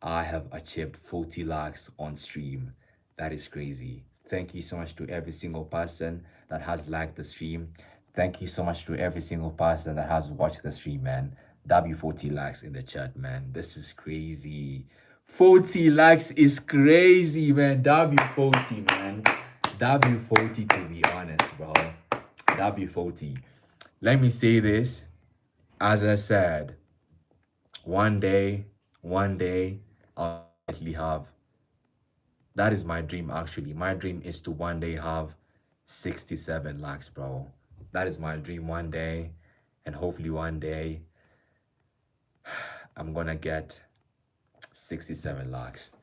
I have achieved 40 likes on stream. That is crazy. Thank you so much to every single person that has liked the stream. Thank you so much to every single person that has watched the stream, man. W40 likes in the chat, man. This is crazy. 40 likes is crazy, man. W40, man. W40 to be honest, bro. W40. Let me say this. As I said, one day, I'll definitely have. That is my dream, actually. My dream is to one day have 67 lakhs, bro. That is my dream one day. And hopefully one day, I'm gonna get 67 lakhs.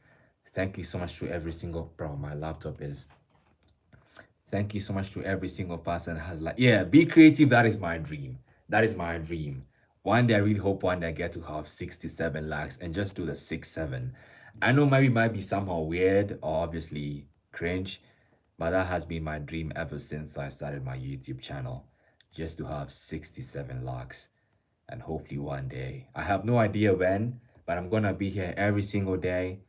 Thank you so much to every single, bro. My laptop is. Thank you so much to every single person that has like, yeah, be creative. That is my dream. That is my dream. One day, I really hope one day I get to have 67 lakhs and just do the 6-7. I know maybe it might be somehow weird or obviously cringe, but that has been my dream ever since I started my YouTube channel, just to have 67 lakhs. And hopefully one day, I have no idea when, but I'm gonna be here every single day,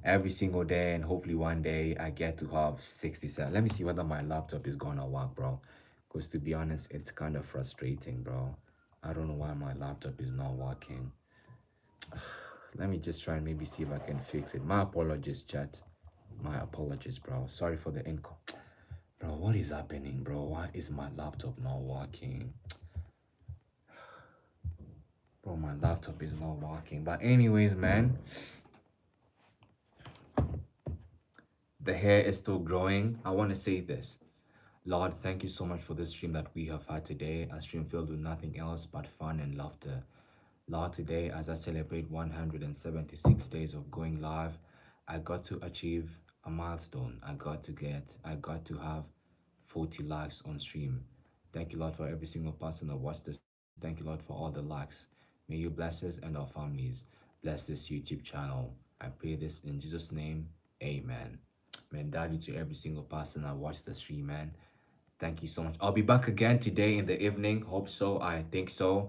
and hopefully one day I get to have 67. Let me see whether my laptop is gonna work, bro, because to be honest, it's kind of frustrating, bro. I don't know why my laptop is not working. Let me just try and maybe see if I can fix it. My apologies, chat. My apologies, bro. Sorry for the income. Bro, what is happening, bro? Why is my laptop not working? Bro, my laptop is not working. But anyways, man, the hair is still growing. I want to say this. Lord, thank you so much for this stream that we have had today, a stream filled with nothing else but fun and laughter. Lord, today, as I celebrate 176 days of going live, I got to achieve a milestone. I got to have 40 likes on stream. Thank you, Lord, for every single person that watched this stream. Thank you, Lord, for all the likes. May you bless us and our families. Bless this YouTube channel. I pray this in Jesus' name. Amen. Man, daddy to every single person that watched the stream, man. Thank you so much. I'll be back again today in the evening. Hope so. I think so.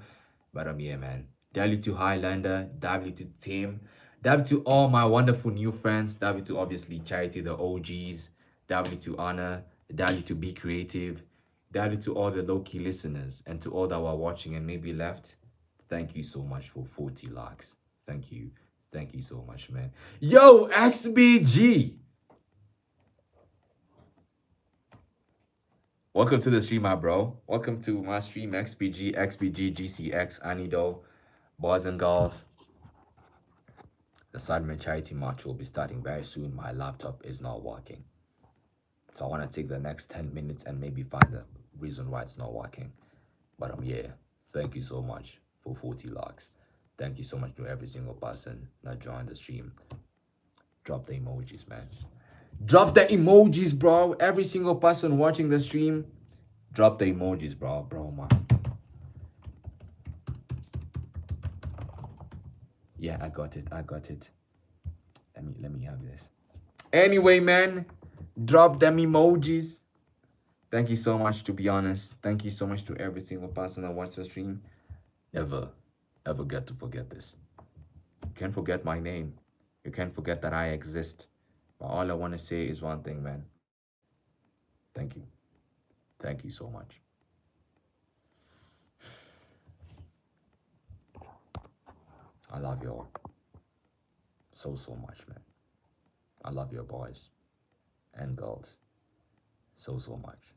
But yeah, man. W to Highlander, W to Tim, W to all my wonderful new friends, W to obviously Charity, the OGs, W to Anna, W to Be Creative, W to all the low-key listeners, and to all that were watching and maybe left. Thank you so much for 40 likes. Thank you. Thank you so much, man. Yo, XBG. Welcome to the stream, my bro. Welcome to my stream, XPG, GCX, Anido, boys and girls. The Sidemen Charity March will be starting very soon. My laptop is not working. So I want to take the next 10 minutes and maybe find the reason why it's not working. But I'm here. Thank you so much for 40 likes. Thank you so much to every single person that joined the stream. Drop the emojis, man. Drop the emojis, bro. Every single person watching the stream, drop the emojis, bro. Bro, man. Yeah, I got it. Let me have this. Anyway, man, drop them emojis. Thank you so much, to be honest. Thank you so much to every single person that watched the stream. Never, ever get to forget this. You can't forget my name. You can't forget that I exist. But all I want to say is one thing, man. Thank you. Thank you so much. I love you all so much, man. I love your boys and girls so much.